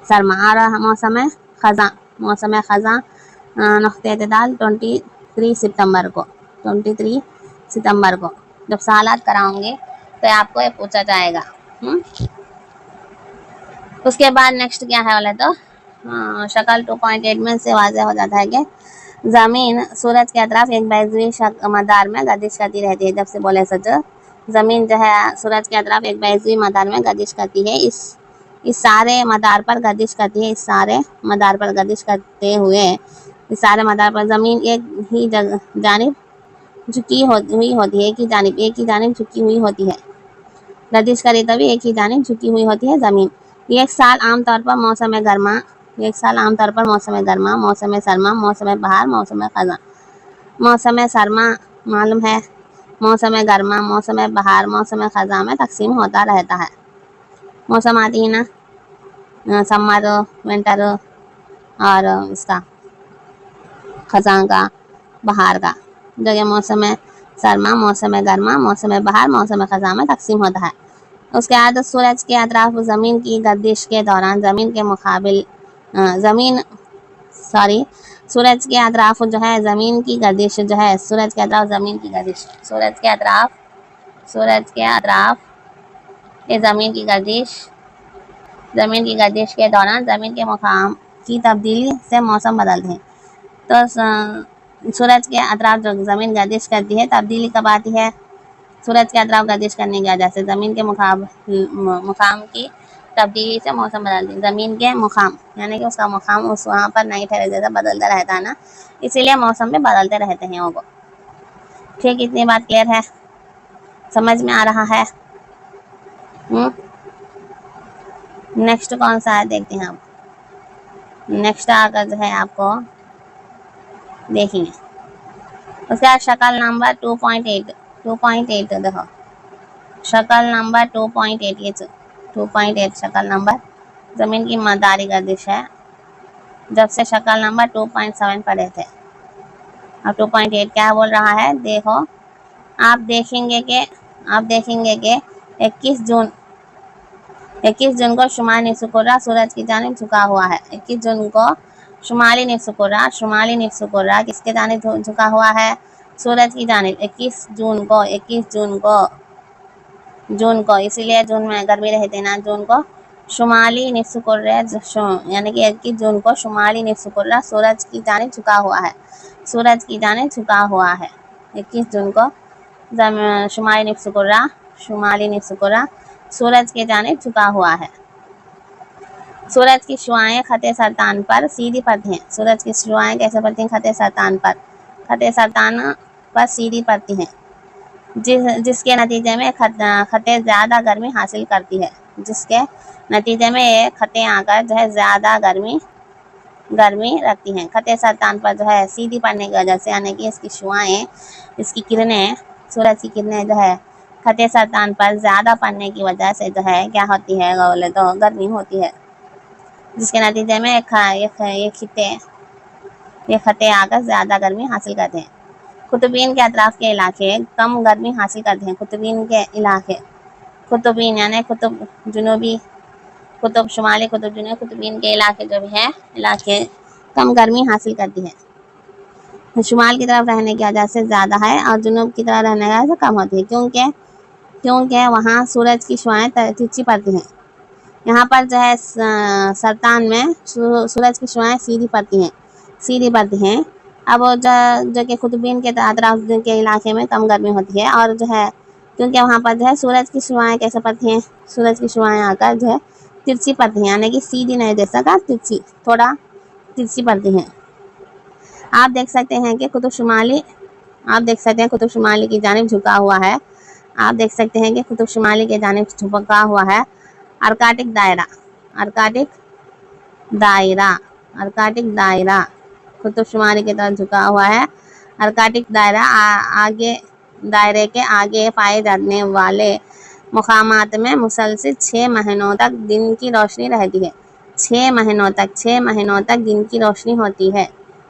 सरमा। और मौसम खज़ा नुक़्ते इत्तिदाल 23 सितंबर को जब सवालात कराओगे तो आपको ये पूछा जाएगा। उसके बाद नेक्स्ट क्या है बोले तो शक्ल 2.8 में से वाज़ेह हो जाता है कि ज़मीन सूरज के अतराफ एक बैज़वी मदार में गर्दिश करती रहती है। जब से बोले सच, ज़मीन जो है सूरज के अतराफ एक बैज़वी मदार में गर्दिश करती है, इस सारे मदार पर गर्दिश करती है, इस सारे मदार पर गर्दिश करते हुए इस सारे मदार पर ज़मीन एक ही जानिब झुकी हुई होती है, एक ही जानिब झुकी हुई होती है, गर्दिश करे तभी एक ही जानिब झुकी हुई होती है ज़मीन। एक साल आमतौर पर मौसम गर्मा, मौसम सरमा, मौसम बहार, मौसम खज़ां। मौसम सरमा मालूम है, मौसम गर्मा, मौसम बहार, मौसम खज़ां में तकसीम होता रहता है। मौसम आती है ना, समर, विंटर और इसका खज़ां का, बहार का, जगह मौसम सरमा, मौसम गर्मा, मौसम बहार, मौसम खज़ां में तकसीम होता है। उसके बाद सूरज के अतराफ ज़मीन की गर्दिश के दौरान सूरज के अतराफ जो है ज़मीन की गर्दिश जो है, सूरज के अतराफ ज़मीन की गर्दिश, सूरज के अतराफ ये ज़मीन की गर्दिश के दौरान ज़मीन के मुकाम की तब्दीली से मौसम बदलते हैं। तो सूरज के अतराफ जो ज़मीन गर्दिश करती है, तब्दीली कब आती है? सूरज के अतराफ गर्दिश करने की वजह से ज़मीन के मुकाम की तब्दीली से मौसम बदलती है। ज़मीन के मुकाम यानी कि उसका मुकाम उस वहाँ पर नहीं ठहरे, जैसा बदलता रहता है ना, इसीलिए मौसम में बदलते रहते हैं वो। ठीक, इतनी बात क्लियर है, समझ में आ रहा है? नेक्स्ट कौन सा है देखते हैं हम। नेक्स्ट आकर जो है आपको देखेंगे, उसके बाद शक्ल नंबर 2.8 देखो, शक्ल नंबर 2.8, ये 2.8 शक्ल नंबर ज़मीन की मदारी गर्दिश है। जब से शक्ल नंबर 2.7 पढ़े थे, अब 2.8 क्या बोल रहा है देखो। आप देखेंगे कि 21 जून को शुमाली निफ्सुकुर्रा सूरज की जानिब झुका हुआ है। 21 जून को शुमाली निफ्सुकुर्रा किसके जानिब झुका हुआ है? सूरज की जानिब। 21 जून को जून को, इसीलिए जून में गर्मी रहती है ना। जून को शुमाली निस्फ़ कुर्रा, यानी कि 21 जून को शुमाली निस्फ़ कुर्रा सूरज की जानिब झुका हुआ है, सूरज की जानिब झुका हुआ है। 21 जून को शुमाली निस्फ़ कुर्रा सूरज की जानिब झुका हुआ है। सूरज की शुआएं खते सरतान पर सीधी पड़ती हैं। सूरज की शुआएं कैसे पड़ती हैं? खते सरतान पर, खते सरतान पर सीधी पड़ती हैं, जिसके नतीजे में खतें ज़्यादा गर्मी हासिल करती है, जिसके नतीजे में ये खतें आकर जो है ज़्यादा गर्मी रखती हैं। खते सरतान पर जो है सीधी पड़ने की वजह से, यानी कि इसकी शुआएं, इसकी किरणें, सूरज की किरणें जो है खते सरतान पर ज़्यादा पड़ने की वजह से जो है क्या होती है, बोले तो गर्मी होती है, जिसके नतीजे में ये खते आकर ज़्यादा गर्मी हासिल करते हैं। कुतुबीन के अतराफ़ के इलाके कम गर्मी हासिल करते हैं। कुतुबीन के इलाके, कुतुबीन यानी कुतुब जुनूबी, कुतुब शुमाली, कुतुब जुनूबी, कुतुबीन के इलाके जो भी है, इलाके कम गर्मी हासिल करती है। शुमाल की तरफ रहने की वजह से ज़्यादा है और जुनूब की तरफ रहने की वजह से कम होती है, क्योंकि वहाँ सूरज की शुआएं तिरछी पड़ती हैं। यहाँ पर जो है सरतान में सूरज की शुआएं सीधी पड़ती हैं। अब जो कि कुतुबीन के अतराफ के इलाके में कम गर्मी होती है, और जो है क्योंकि वहाँ पर जो है सूरज की शुआएं कैसे पड़ती हैं, सूरज की शुआएं आकर जो है तिरछी पड़ती हैं, यानी कि सीधी नहीं जैसा का तिरछी, थोड़ा तिरछी पड़ती हैं। आप देख सकते हैं कि कुतुब शुमाली की जानिब झुका हुआ है। आप देख सकते हैं कि कुतुब शुमाली के जानिब झुका हुआ है। अर्कटिक दायरा कुतुब शुमाली की तरफ झुका हुआ है। अर्कटिक दायरे के आगे पाए जाने वाले मकामात में मुसलसिल 6 महीनों तक दिन की रोशनी रहती है। 6 महीनों तक दिन की रोशनी होती है।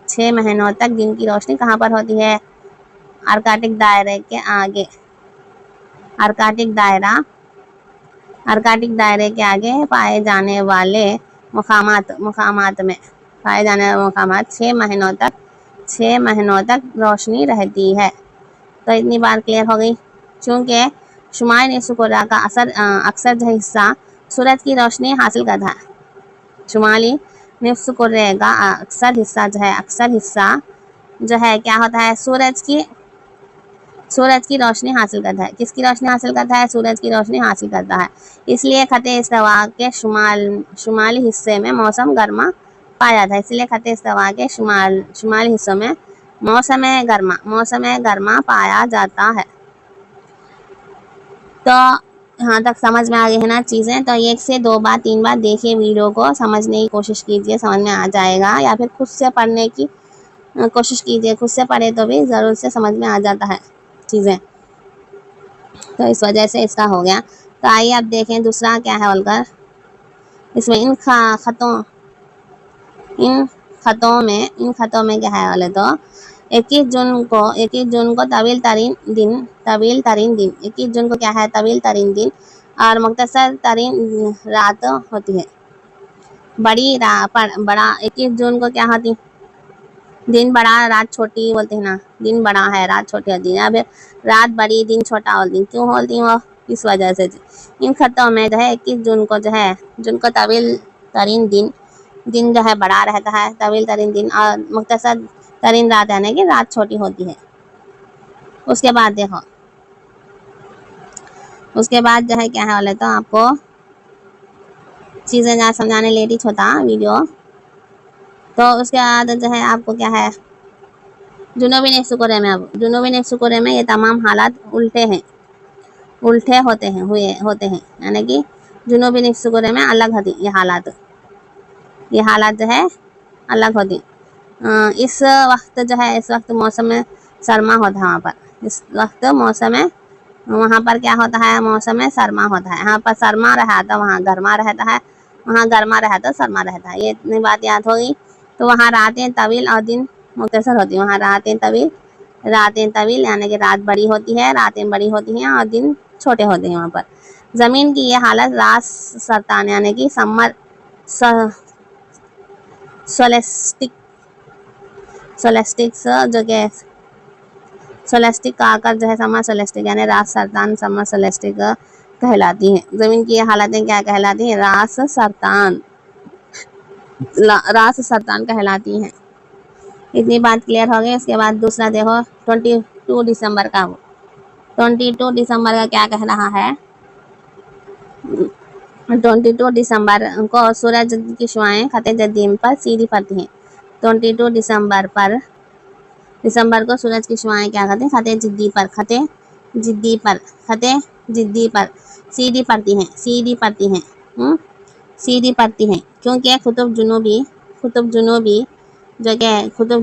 6 महीनों तक दिन की रोशनी कहाँ पर होती है? अर्कटिक दायरे के आगे, अर्कटिक दायरे के आगे पाए जाने वाले मकामात में 6 महीनों तक रोशनी रहती है। तो इतनी बात क्लियर हो गई। चूँकि शुमाली निस्फ़ कुर्रा का अक्सर जो हिस्सा सूरज की रोशनी हासिल करता है। शुमाली निस्फ़ कुर्रे का अक्सर हिस्सा जो है क्या होता है? सूरज की रोशनी हासिल करता है। किसकी रोशनी हासिल करता है? सूरज की रोशनी हासिल करता है। इसलिए खते इस्तवा के शुमाली हिस्से में मौसम गर्मा पाया जाता है। इसलिए खते इस्तवा के शुमाली हिस्सों में मौसम गर्मा पाया जाता है। तो यहाँ तक समझ में आ गई है ना चीज़ें? तो 1 से 2 बार 3 बार देखिए वीडियो को, समझने की कोशिश कीजिए, समझ में आ जाएगा। या फिर खुद से पढ़ने की कोशिश कीजिए, खुद से पढ़े तो भी ज़रूर से समझ में आ जाता है चीज़ें। तो इस वजह से इसका हो गया। तो आइए अब देखें दूसरा क्या है बोलकर। इसमें इन खतों में क्या है बोले तो 21 जून को तवील तरीन दिन 21 जून को क्या है? तवील तरीन दिन और मुख्तसर तरीन रात होती है। बड़ा 21 जून को क्या होती? दिन बड़ा रात छोटी बोलते हैं ना, दिन बड़ा है रात छोटी होती है। अब रात बड़ी दिन छोटा होती, क्यों होती वो? इस वजह से इन खतों में जो है 21 जून को तवील तरीन दिन जो है बड़ा रहता है, तवील तरीन दिन, और मुख्तसर तरीन रात यानी कि रात छोटी होती है। उसके बाद देखो, उसके बाद जो है क्या है बोले तो आपको चीज़ें जहाँ समझाने लेट ही होता वीडियो। तो उसके बाद जो है आपको क्या है, जुनूबी निस्फ़ कुर्रे में ये तमाम हालात उल्टे होते हैं, यानी कि जुनूबी निस्फ़ कुर्रे में अलग होती ये हालात जो है अलग होती। इस वक्त मौसम सरमा होता है वहाँ पर। इस वक्त वहाँ पर क्या होता है? मौसम सरमा होता है। यहाँ पर सरमा रहा तो वहाँ गर्मा रहता है, वहाँ गर्मा रहा तो सरमा रहता है। ये इतनी बात याद होगी। तो वहाँ रातें तवील और दिन मुख्तसर होती हैं। वहाँ रातें तवील यानी कि रात बड़ी होती है, रातें बड़ी होती हैं और दिन छोटे होते हैं। वहाँ पर ज़मीन की ये हालत रात सरतान यानी कि समर सोलेस्टिक्स जो कि सोलेस्टिक का आकर जो है समर सोलेस्टिक यानी रात सरतान समर सोलेस्टिक कहलाती हैं। ज़मीन की ये हालतें क्या कहलाती हैं? रास सरतान, रास सरतान कहलाती हैं। इतनी बात क्लियर हो गई। उसके बाद दूसरा देखो 22 दिसंबर का, 22 दिसंबर का क्या कह रहा है? 22 दिसंबर को सूरज की शुआएं खते जद्दीन पर सीधी पड़ती हैं। 22 दिसंबर को सूरज की शुआएं क्या करते हैं? खते जिद्दी पर सीधी पड़ती हैं, सीधी पड़ती हैं, क्योंकि कुतुब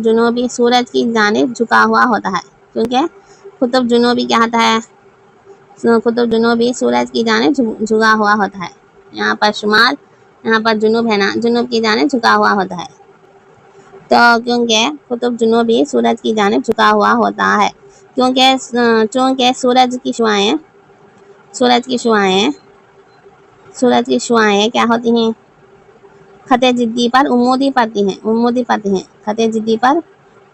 जुनूबी सूरज की जानिब झुका हुआ होता है। क्योंकि कुतुब जुनूबी क्या होता है? कुतुब जुनूबी सूरज की जानिब झुका हुआ होता है। यहाँ पर शुमाल, यहाँ पर जुनूब है ना, जुनूब की जानिब झुका हुआ होता है। तो क्योंकि कुतुब जुनूबी सूरज की जानिब झुका हुआ होता है, चूँकि सूरज की शुआएं क्या होती हैं? खते जिद्दी पर उम्मूदी पड़ती हैं। खते जिद्दी पर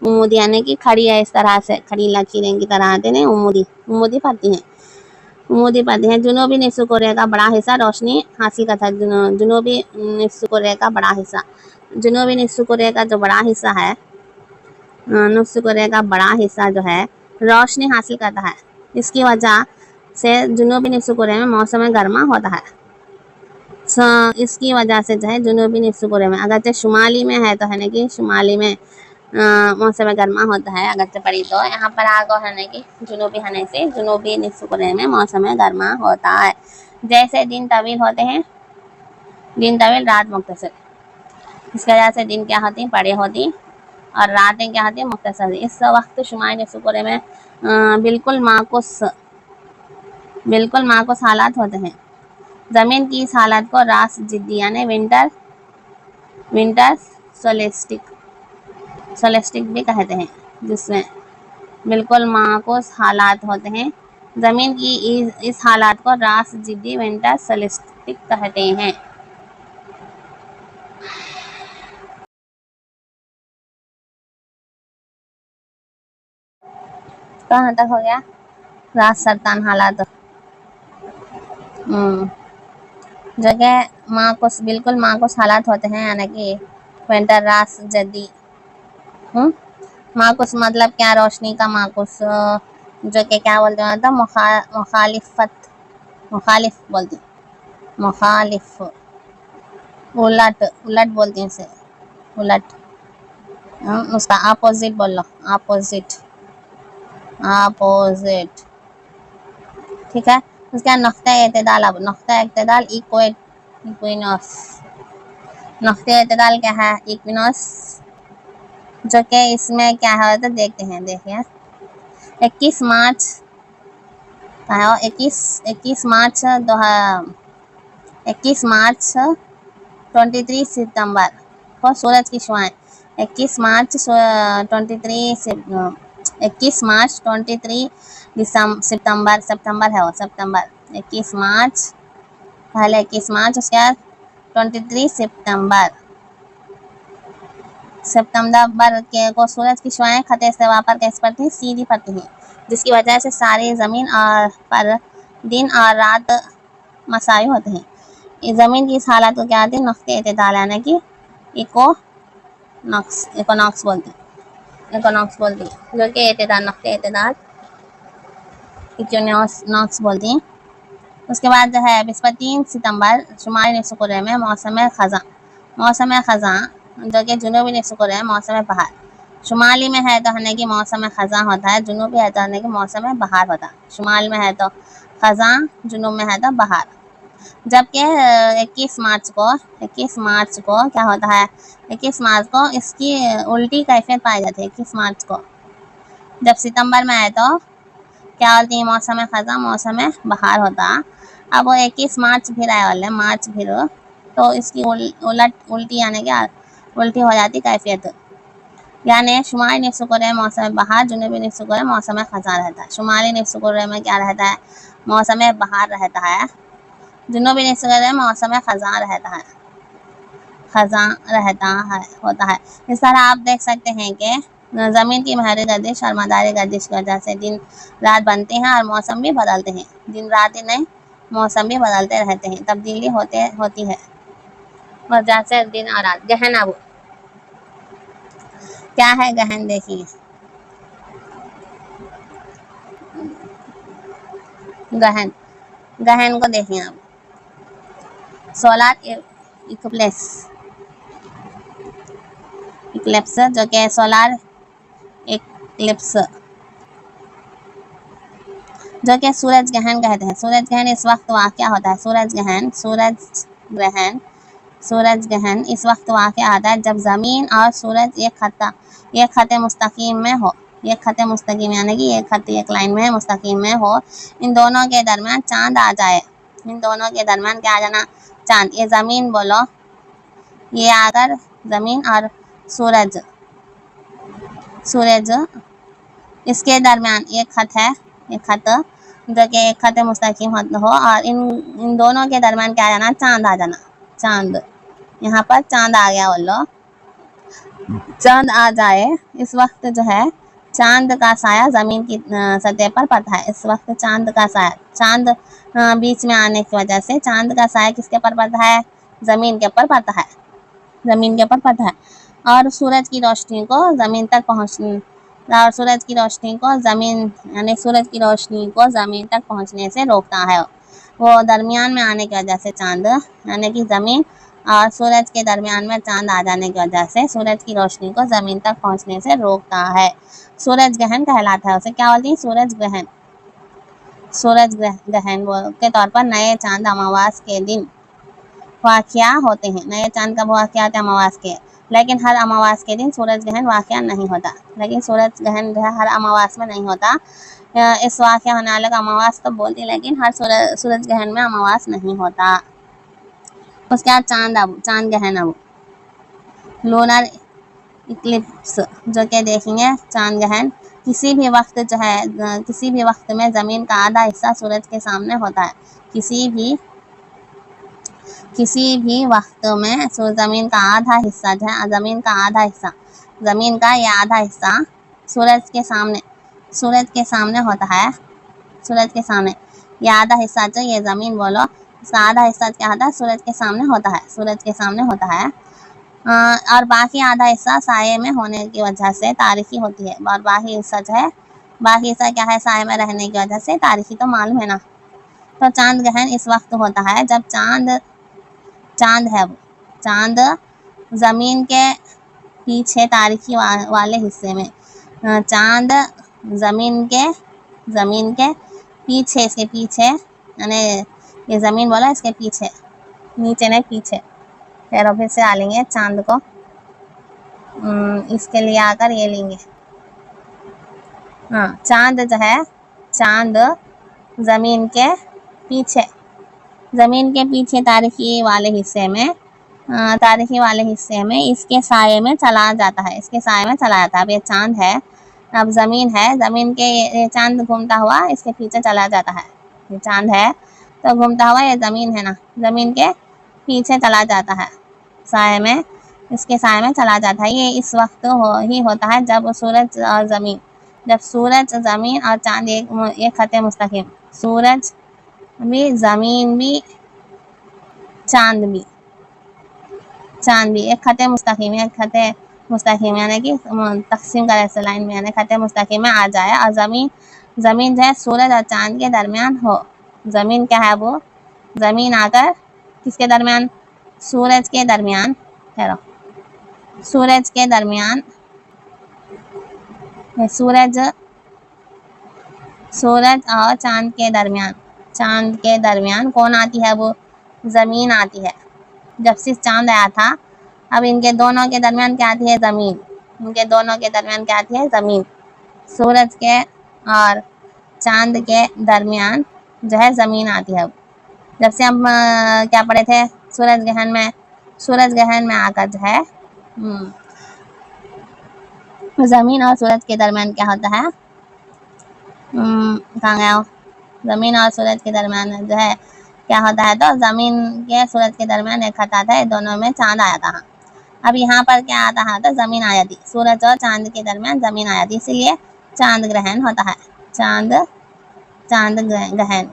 उम्मूदी यानी कि खड़ी है, इस तरह से खड़ी लकीरें की तरह आते हैं, उम्मूदी पड़ती हैं। जुनूबी निस्फ़ कोरिया का बड़ा हिस्सा रोशनी हासिल करता है। जुनूबी निस्फ़ कोरिया का बड़ा हिस्सा, जुनूबी निस्फ़ कोरिया का जो बड़ा हिस्सा है, निस्फ़ कोरिया का बड़ा हिस्सा जो है रोशनी हासिल करता है। इसकी वजह से जुनूबी निस्फ़ कोरिया में मौसम गर्मा होता है। इसकी वजह से जो है जुनूबी निस्फ़ कोरिया में, अगरचे शुमाली में है तो है ना कि शुमाली में मौसम गर्मा होता है, अगरचे पड़ी तो यहाँ पर आगो है ना कि जुनूबी होने से जुनूबी निस्फ़ कोरिया में मौसम गर्मा होता है। जैसे दिन तवील होते हैं, दिन तवील रात मुख्तसर, इसकी वजह से दिन क्या होती हैं? बड़े होती, और रातें क्या होती हैं? मुख्तसर। इस वक्त शुमाली निस्फ़ कोरिया में बिल्कुल माकूस हालात होते हैं। ज़मीन की इस हालत को रास जिद्दी यानी विंटर सोलेस्टिक भी कहते हैं, जिसमें बिल्कुल माकूस हालात होते हैं। ज़मीन की इस हालात को रास जिद्दी विंटर सोलेस्टिक कहते हैं। कहाँ तक हो गया? रास सरतान हालात, जगह बिल्कुल माकूस हालात होते हैं, यानी कि विंटर रास जद्दी। माकूस मतलब क्या? रोशनी का माकूस, जो कि क्या बोलते हैं? तो मुखालिफ बोलते हैं, मुखालिफ, उलट बोलते हैं इसे, उलट। उसका अपोजिट बोल लो, अपोजिट, ठीक है। उसका नक्ता एतदाल, अब नक्ता एतदाल इक्विनोस, नक्ता एतदाल क्या है? इक्विनोस, जो कि इसमें क्या है तो देखते हैं। देखिए 21 मार्च 23 सितंबर को सूरज की शुआएं 21 मार्च 23 सितंबर है वो, सितंबर 21 मार्च, पहले 21 मार्च, उसके बाद 23 सितंबर के को सूरज की शुआएं खते इस्तिवा पर कैसे पड़ती हैं? सीधी पड़ती हैं, जिसकी वजह से सारी ज़मीन पर दिन और रात मसावी होते हैं। इस ज़मीन की इस हालत को क्या आती है? नक्ते एतदाल यानी कि इकोनॉक्स बोलते हैं, जो कि एतदाल, नक्ते एतदाल इक्विनॉक्स बोलती हैं। उसके बाद जो है 23 सितंबर शुमाली निस्फ़ कोरिया में मौसम ख़ज़ां, जो कि जुनूबी निस्फ़ कोरिया में मौसम बहार। शुमाली में है तो है कि मौसम ख़ज़ां होता है, जुनूबी है तो है कि मौसम बहार होता है। शुमाल में है तो ख़ज़ां, जुनूब में है तो बहार। जबकि 21 मार्च को क्या होता है? 21 मार्च को इसकी उल्टी कैफियत पाई जाती है। 21 मार्च को जब सितंबर में है तो क्या होती है? मौसम ख़ज़ां, मौसम बहार होता। अब वो 21 मार्च फिर आए वाले, मार्च फिर, तो इसकी उल्टी यानी क्या? उल्टी हो जाती कैफियत, यानी शुमाली निस्फ़ कोरिया में मौसम बहार, जुनूबी निस्फ़ कोरिया में मौसम ख़ज़ां रहता है। शुमाली निस्फ़ कोरिया में क्या रहता है? मौसम बहार रहता है। जुनूबी निस्फ़ कोरिया में मौसम ख़ज़ां होता है। इस तरह आप देख सकते हैं कि ज़मीन की महरी गर्दिश और मदारी गर्दिश की वजह से दिन रात बनते हैं और मौसम भी बदलते हैं। दिन रात नहीं, मौसम भी बदलते रहते हैं, तब्दीली होती है वजह से दिन और रात। गहन, अब क्या है गहन देखिए। गहन, गहन को देखिए आप। सोलर इक्लिप्स, इक्लिप्स जो कि सोलर इक्लिप्स जो कि सूरज ग्रहण कहते हैं। सूरज ग्रहण इस वक्त वाक़या होता है। सूरज ग्रहण इस वक्त वाक़या होता है जब ज़मीन और सूरज एक खत मुस्तकीम में हो। एक खत मुस्तकीम यानी कि एक खत एक लाइन में मुस्तकीम में हो। इन दोनों के दरमियान चांद आ जाए। इन दोनों के दरमियान क्या आ जाना? चांद। ये ज़मीन बोलो, ये अगर ज़मीन और सूरज इसके दरमियान एक खत है, एक खत जो कि एक खत मुस्तकीम हो, और इन दोनों के दरमियान क्या आ जाना? चांद आ जाना। चांद, यहाँ पर चांद आ गया बोलो। चांद आ जाए इस वक्त जो है चांद का साया ज़मीन की सतह पर पड़ता है। इस वक्त चांद का साया, चांद बीच में आने की वजह से चांद का साया किसके ऊपर पड़ता है? ज़मीन के ऊपर पड़ता है। ज़मीन के ऊपर पड़ता है और सूरज की रोशनी को ज़मीन तक पहुँचने से रोकता है। वो दरमियान में आने की वजह से चांद, यानी कि ज़मीन और सूरज के दरमियान में चांद आ जाने की वजह से सूरज की रोशनी को ज़मीन तक पहुँचने से रोकता है। सूरज ग्रहण कहलाता है। उसे क्या बोलते हैं? सूरज ग्रहण। सूरज ग्रहण के तौर पर नए चांद अमावास के दिन वाक़या होते हैं। नए चांद कब वाक़या होते हैं? अमावास के। लेकिन हर अमावास के दिन सूरज ग्रहण वाक़या नहीं होता। लेकिन सूरज ग्रहण जो है हर अमावास में नहीं होता। इस वाक़या होने वाले को अमावास तो बोलते हैं, लेकिन हर सूरज ग्रहण में अमावास नहीं होता। उसके बाद चांद ग्रहण, अब लूनर इक्लिप्स जो कि देखेंगे। चांद ग्रहण किसी भी वक्त में ज़मीन का आधा हिस्सा सूरज के सामने होता है। किसी भी वक्त में ज़मीन का आधा हिस्सा जो है, ज़मीन का ये आधा हिस्सा सूरज के सामने होता है। सूरज के सामने ये आधा हिस्सा जो ये ज़मीन बोलो, इसका आधा हिस्सा क्या होता है? सूरज के सामने होता है। और बाकी आधा हिस्सा साये में होने की वजह से तारीखी होती है। और बाकी हिस्सा क्या है? साये में रहने की वजह से तारीखी, तो मालूम है ना। तो चांद ग्रहण इस वक्त होता है जब चांद ज़मीन के पीछे तारीखी वाले हिस्से में, चांद ज़मीन के पीछे, इसके पीछे, यानी ये ज़मीन बोला इसके पीछे, नीचे नहीं पीछे। फिर फिर से आ लेंगे चांद को, इसके लिए आकर ये लेंगे। हाँ, चांद जो है, चांद ज़मीन के पीछे तारीखी वाले हिस्से में इसके साये में चला जाता है। अब ये चांद है, अब ज़मीन है, ज़मीन के ये चांद घूमता हुआ इसके पीछे चला जाता है। ये चांद है तो घूमता हुआ ये ज़मीन है ना, ज़मीन के पीछे चला जाता है, इसके साये में चला जाता है। ये इस वक्त ही होता है जब सूरज ज़मीन और चांद एक खत मुस्तकीम, सूरज भी, ज़मीन भी, चांद भी एक खत मुस्तकीम यानी कि तकसीम का ऐसे लाइन में, यानी खत मुस्तकीम में आ जाए और ज़मीन जो है सूरज और चांद के दरमियान हो। ज़मीन क्या है? वो ज़मीन आकर किसके दरमियान? सूरज के दरमियान सूरज और चांद के दरमियान कौन आती है? वो ज़मीन आती है। जब से चांद आया था, अब इनके दोनों के दरमियान क्या आती है? ज़मीन। सूरज के और चांद के दरमियान जो है ज़मीन आती है। जब से हम क्या पढ़े थे? सूरज ग्रहण में आकर जो है ज़मीन और सूरज के दरमियान क्या होता है? कहाँ गया? ज़मीन और सूरज के दरमियान जो है क्या होता है? तो ज़मीन के सूरज के दरमियान एक खत आता है, दोनों में चांद आया था। अब यहाँ पर क्या आता है? तो ज़मीन आ जाती, सूरज और चांद के दरमियान ज़मीन आ जाती, इसीलिए चांद ग्रहण होता है। चांद ग्रहण।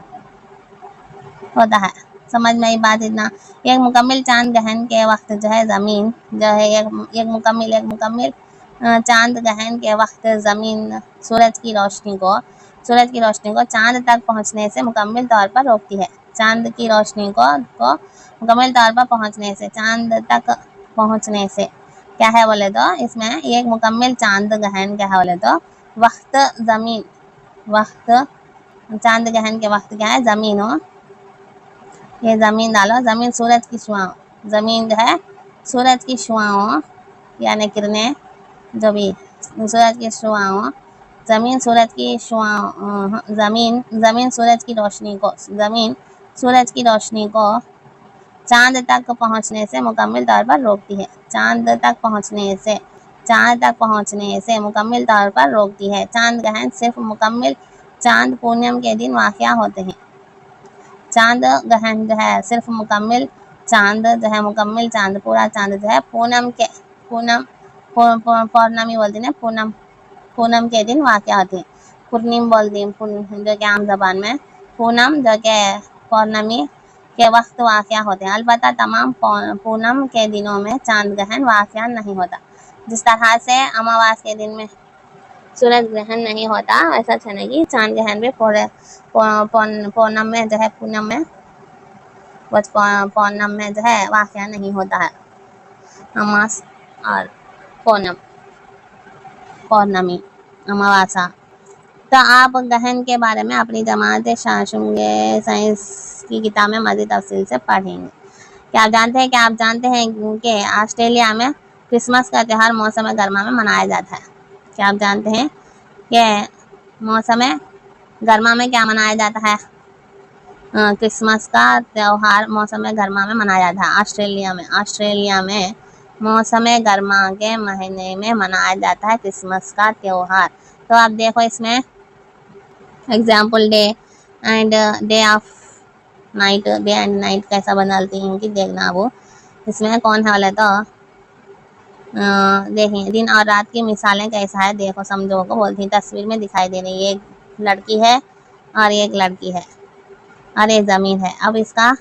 होता है। समझ में आई बात इतना। एक मुकम्मल चांद ग्रहण के वक्त जो है ज़मीन जो है एक मुकम्मल चांद ग्रहण के वक्त ज़मीन सूरज की रोशनी को चांद तक पहुंचने से मुकम्मल तौर पर रोकती है। चांद की रोशनी को मुकम्मल तौर पर पहुंचने से, चांद तक पहुंचने से क्या है बोले तो इसमें एक मुकम्मल चांद ग्रहण क्या है बोले तो वक्त ज़मीन वक्त चांद ग्रहण के वक्त क्या है ज़मीन हो, ये ज़मीन डालो, ज़मीन सूरज की शुआओं, ज़मीन जो है सूरज की शुआओं यानी किरणें जो भी सूरज की शुआओं, ज़मीन सूरज की शुआओं ज़मीन सूरज की रोशनी को चांद तक पहुंचने से मुकम्मल तौर पर रोकती है। चांद तक पहुंचने से मुकम्मल तौर पर रोकती है। चांद ग्रहण सिर्फ मुकम्मल चांद पूर्णिमा के दिन वाक़या होते हैं। चांद ग्रहण जो है सिर्फ मुकम्मल चांद पूरा चांद जो है पौर्णमी बोलते हैं, पूनम के दिन वाक़या होते हैं। पूर्णिम बोलते हैं जो कि आम जबान में, पूनम जो कि पौर्णमी के वक्त वाक़या होते हैं। अलबत्ता तमाम पूनम के दिनों में चांद ग्रहण वाक़या नहीं होता। जिस तरह से अमावस के दिन में सूरज ग्रहण नहीं होता, वैसा नहीं कि चांद ग्रहण भी पूनम में जो है वाक़या नहीं होता है। अमावस और पौर्णमी अमावस्या। तो आप ग्रहण के बारे में अपनी जमात शाशुंगे साइंस की किताब में मज़ीद तफसील से पढ़ेंगे। क्या आप जानते हैं कि ऑस्ट्रेलिया में क्रिसमस का त्यौहार मौसम गर्मा में मनाया जाता है। क्या आप जानते हैं कि मौसम गर्मा में क्या मनाया जाता है? क्रिसमस का त्यौहार मौसम गर्मा में मनाया जाता है। ऑस्ट्रेलिया में मौसम गर्मा के महीने में मनाया जाता है क्रिसमस का त्यौहार। तो आप देखो इसमें एग्जाम्पल डे एंड नाइट कैसा बनाती हैं कि देखना वो इसमें कौन है वाला तो देखिए दिन और रात की मिसालें कैसा है, देखो समझो को बोलती हैं। तस्वीर में दिखाई दे रही है, एक लड़की है और एक लड़की है और एक ज़मीन है। अब इसका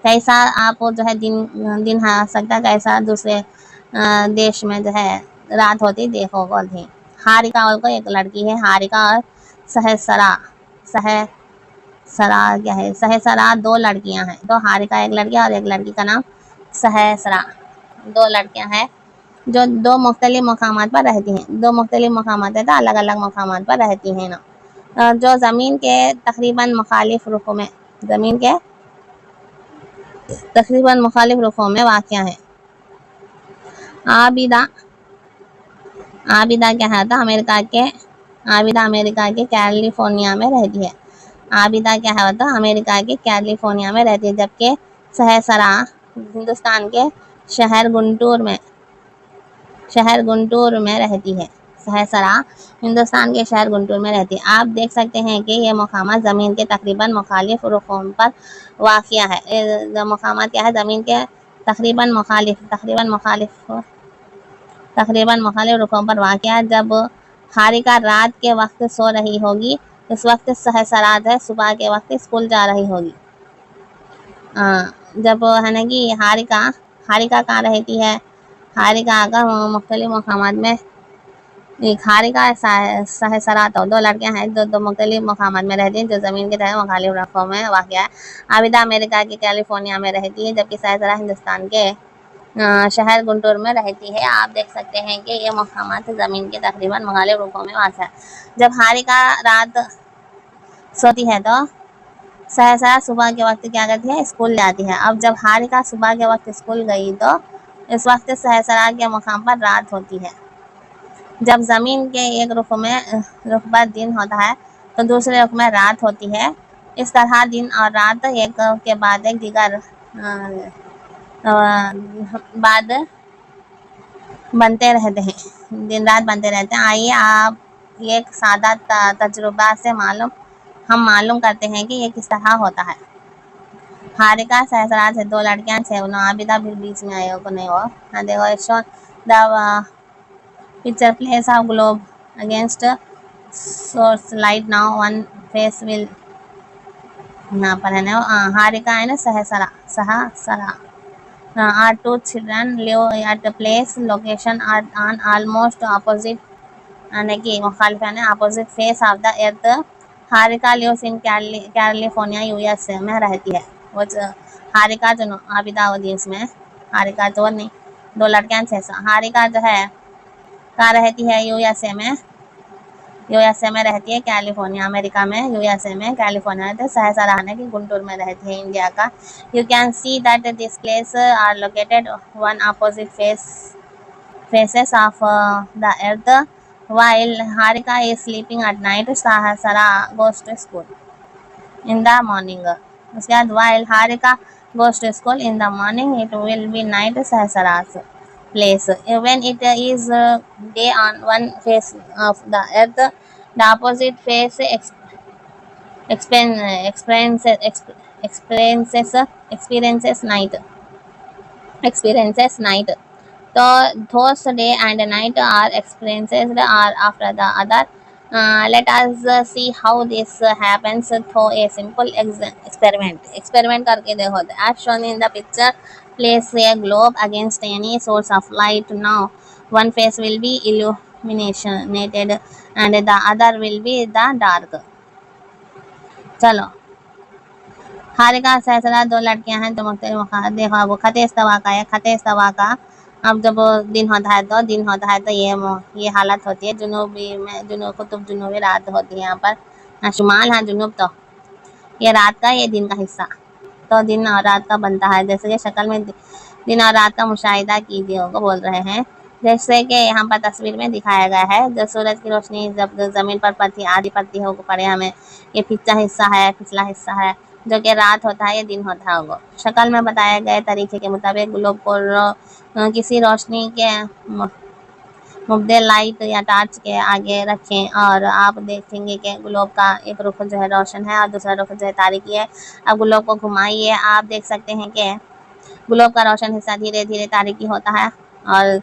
कैसा आप जो है दिन आ सकता है, कैसा दूसरे देश में जो है रात होती, देखो बोलती हैं। हारिका और को एक लड़की है, हारिका और सहसरा क्या है, सहसरा दो लड़कियां हैं। तो हारिका एक लड़की और एक लड़की का नाम सहसरा, दो लड़कियां हैं जो दो मुख्तलिफ मकामात पर रहती हैं। दो मुख्तलिफ मकामात है तो अलग अलग मकामात पर रहती हैं ना, जो ज़मीन के तकरीबन मुखालिफ रुखों में वाक़या है। आबिदा क्या है तो आबिदा अमेरिका के कैलिफोर्निया में रहती है। आबिदा क्या है तो अमेरिका के कैलिफोर्निया में रहती है, जबकि सहसरा हिंदुस्तान के शहर गुंटूर में रहती है। सहसरा हिंदुस्तान के शहर गुंटूर में रहती है। आप देख सकते हैं कि ये मकामात ज़मीन के तकरीबन मुखालिफ रुखों पर वाक़या है। मकामात क्या है, ज़मीन के तकरीबन मुखालिफ रुखों पर वाक़या है। जब हारिका रात के वक्त सो रही होगी, इस वक्त सहसरात है सुबह के वक्त स्कूल जा रही होगी। जब है ना कि हारिका कहाँ रहती है, हारिका का मुख्तलिफ मकामात में, एक हारिका सहसरात हो, दो लड़कियां हैं जो दो मुख्तलिफ मकामात में रहती हैं जो ज़मीन के तहत मुखालिफ रुखों में वाक़या है। आबिदा अमेरिका की कैलिफोर्निया में रहती है, जबकि सहसरा हिंदुस्तान के शहर गुंटूर में रहती है। आप देख सकते हैं कि ये मकामात ज़मीन के तकरीबन मुखालिफ रुखों में वाक़या है। जब हारिका रात सोती है तो सहसरा सुबह के वक्त क्या करती है, स्कूल जाती है। अब जब हारिका सुबह के वक्त स्कूल गई तो इस वक्त सहसरा के मकाम पर रात होती है। जब ज़मीन के एक रुख पर दिन होता है तो दूसरे रुख में रात होती है। इस तरह दिन और रात एक के बाद एक दीगर बाद बनते रहते हैं, दिन रात बनते रहते हैं। आइए आप एक सादा तजुर्बा से हम मालूम करते हैं कि ये किस तरह होता है। हारिका सहसरा से दो लड़कियां थे, आबिदा भी बीच में आए को नहीं हो ना, देखो show the picture place of globe against source light, now one face will यहाँ पर है ना हारिका है ना Sahasrara Sahasrara. Our two children live at a place location at on almost opposite यानी कि मुखालिफ है ना opposite face of the earth। Harika lives in California USA में रहती है। वो हारिका जो आबिदा होती है उसमें, हारिका तो नहीं, दो लड़कियां थे। हारिका जो है कहाँ रहती है? यूएसए में, यूएसए में रहती है, कैलिफोर्निया अमेरिका में, यूएसए में कैलिफोर्निया तो सहसा रहने की गुंटूर में रहती है इंडिया का। You can see that this place are located on opposite faces of the earth while Harika is sleeping at night. Sahasara goes to school in the morning. उसके बाद while Harika goes to school in the morning, it will be night Sahasara's place. When it is day on one face of the earth, the opposite face experiences night. Experiences night. So those day and night are experiences are after the other. Let us see how this happens through a simple experiment. Experiment करके देखो। As shown in the picture, place a globe against any source of light. Now, one face will be illuminated and the other will be the dark. चलो, हारिका सहसरा दो लड़कियां हैं जो मुख्तलिफ देखो। वो खते इस्तवा का है, खते इस्तवा का अब जब दिन होता है तो ये हालत होती है। जुनूबी में कुतुब जुनूबी रात होती है यहाँ पर ना, शुमाल है जुनूब, तो ये रात का, ये दिन का हिस्सा, तो दिन और रात का बनता है। जैसे कि शक्ल में दिन और रात का मुशाहिदा कीजिए को बोल रहे हैं। जैसे कि यहाँ पर तस्वीर में दिखाया गया है, जब सूरज की रोशनी जब जमीन पर पड़ती आधी पड़ती हो पड़े हमें, ये पिछला हिस्सा है जो कि रात होता है, ये दिन होता है। वो शक्ल में बताए गए तरीके के मुताबिक ग्लोब को किसी रोशनी के मुब्दे लाइट या टार्च के आगे रखें और आप देखेंगे कि ग्लोब का एक रुख जो है रोशन है और दूसरा रुख जो है तारीकी है। अब ग्लोब को घुमाइए, आप देख सकते हैं कि ग्लोब का रोशन हिस्सा धीरे धीरे तारीकी होता है और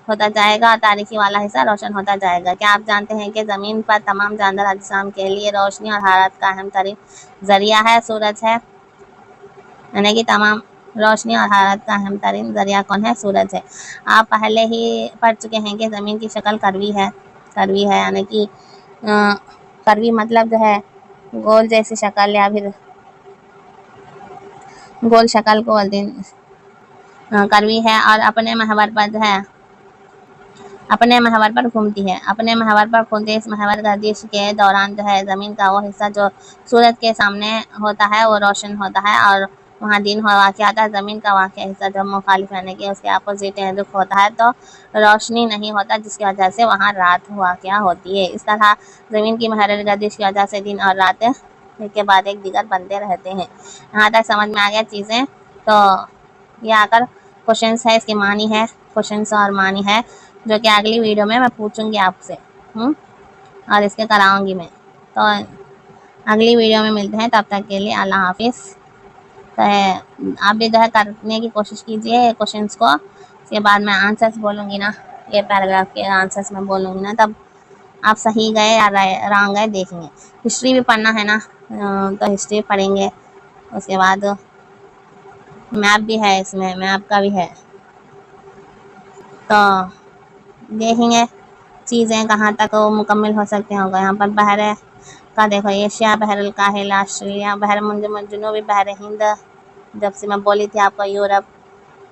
होता जाएगा और तारीकी वाला हिस्सा रोशन होता जाएगा। क्या आप जानते हैं कि ज़मीन पर तमाम जानदार अजसाम के लिए रोशनी और हरारत का अहम तरीन ज़रिया है सूरज है, यानी कि तमाम रोशनी और हरारत का अहम तरीन ज़रिया कौन है? सूरज है। आप पहले ही पढ़ चुके हैं कि ज़मीन की शक्ल करवी है यानी कि करवी मतलब जो है गोल जैसी शक्ल या फिर गोल शक्ल को करवी है और अपने महवर पर जो है अपने महवर पर घूमती है। अपने महवर पर घूमते इस महवर गर्दिश के दौरान जो है ज़मीन का वो हिस्सा जो सूरज के सामने होता है वो रोशन होता है और वहाँ दिन वाक़या आता है। ज़मीन का वाक़या हिस्सा जब मुखालिफ यानी कि उसके अपोजिट रुख होता है तो रोशनी नहीं होता, जिसकी वजह से वहाँ रात वाक़या होती है। इस तरह ज़मीन की महर गर्दिश की वजह से दिन और रात एक के बाद एक दीगर बनते रहते हैं। यहाँ तक समझ में आ गया चीज़ें। तो ये आकर क्वेश्चन है, इसके मानी है, क्वेश्चन और मानी है जो कि अगली वीडियो में मैं पूछूंगी आपसे और इसके कराऊंगी मैं। तो अगली वीडियो में मिलते हैं, तब तक के लिए अल्लाह हाफिज़। तो आप भी जो है करने की कोशिश कीजिए क्वेश्चंस को, उसके बाद मैं आंसर्स बोलूँगी ना, ये पैराग्राफ के आंसर्स मैं बोलूँगी ना, तब आप सही गए या रॉन्ग गए देखेंगे। हिस्ट्री भी पढ़ना है ना, तो हिस्ट्री पढ़ेंगे। उसके बाद मैप भी है, इसमें मैप का भी है, तो देखेंगे चीज़ें कहाँ तक वो मुकम्मल हो सकते होगा। यहाँ पर बहर का देखो, एशिया, बहरुल काहिल, ऑस्ट्रेलिया, बहर जुनूबी, बहर हिंद, जब से मैं बोली थी आपको यूरोप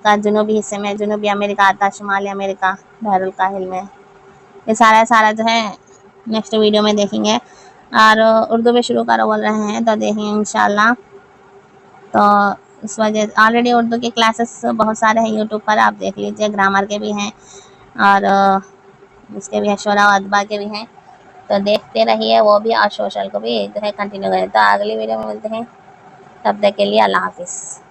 का जुनूबी हिस्से में जुनूबी अमेरिका आता है, शुमाली अमेरिका बहरुल काहिल में। ये सारा जो है नेक्स्ट वीडियो में देखेंगे। और उर्दू में शुरू करो बोल रहे हैं तो देखेंगे इंशाल्लाह। तो इस वजह ऑलरेडी उर्दू के क्लासेस बहुत सारे हैं यूट्यूब पर, आप देख लीजिए। ग्रामर के भी हैं और इसके भी है, शोरा और अदबा के भी हैं, तो देखते रहिए वो भी और सोशल को भी जो है कंटिन्यू करें। तो अगली वीडियो में मिलते हैं, तब तक के लिए अल्लाह हाफिज़।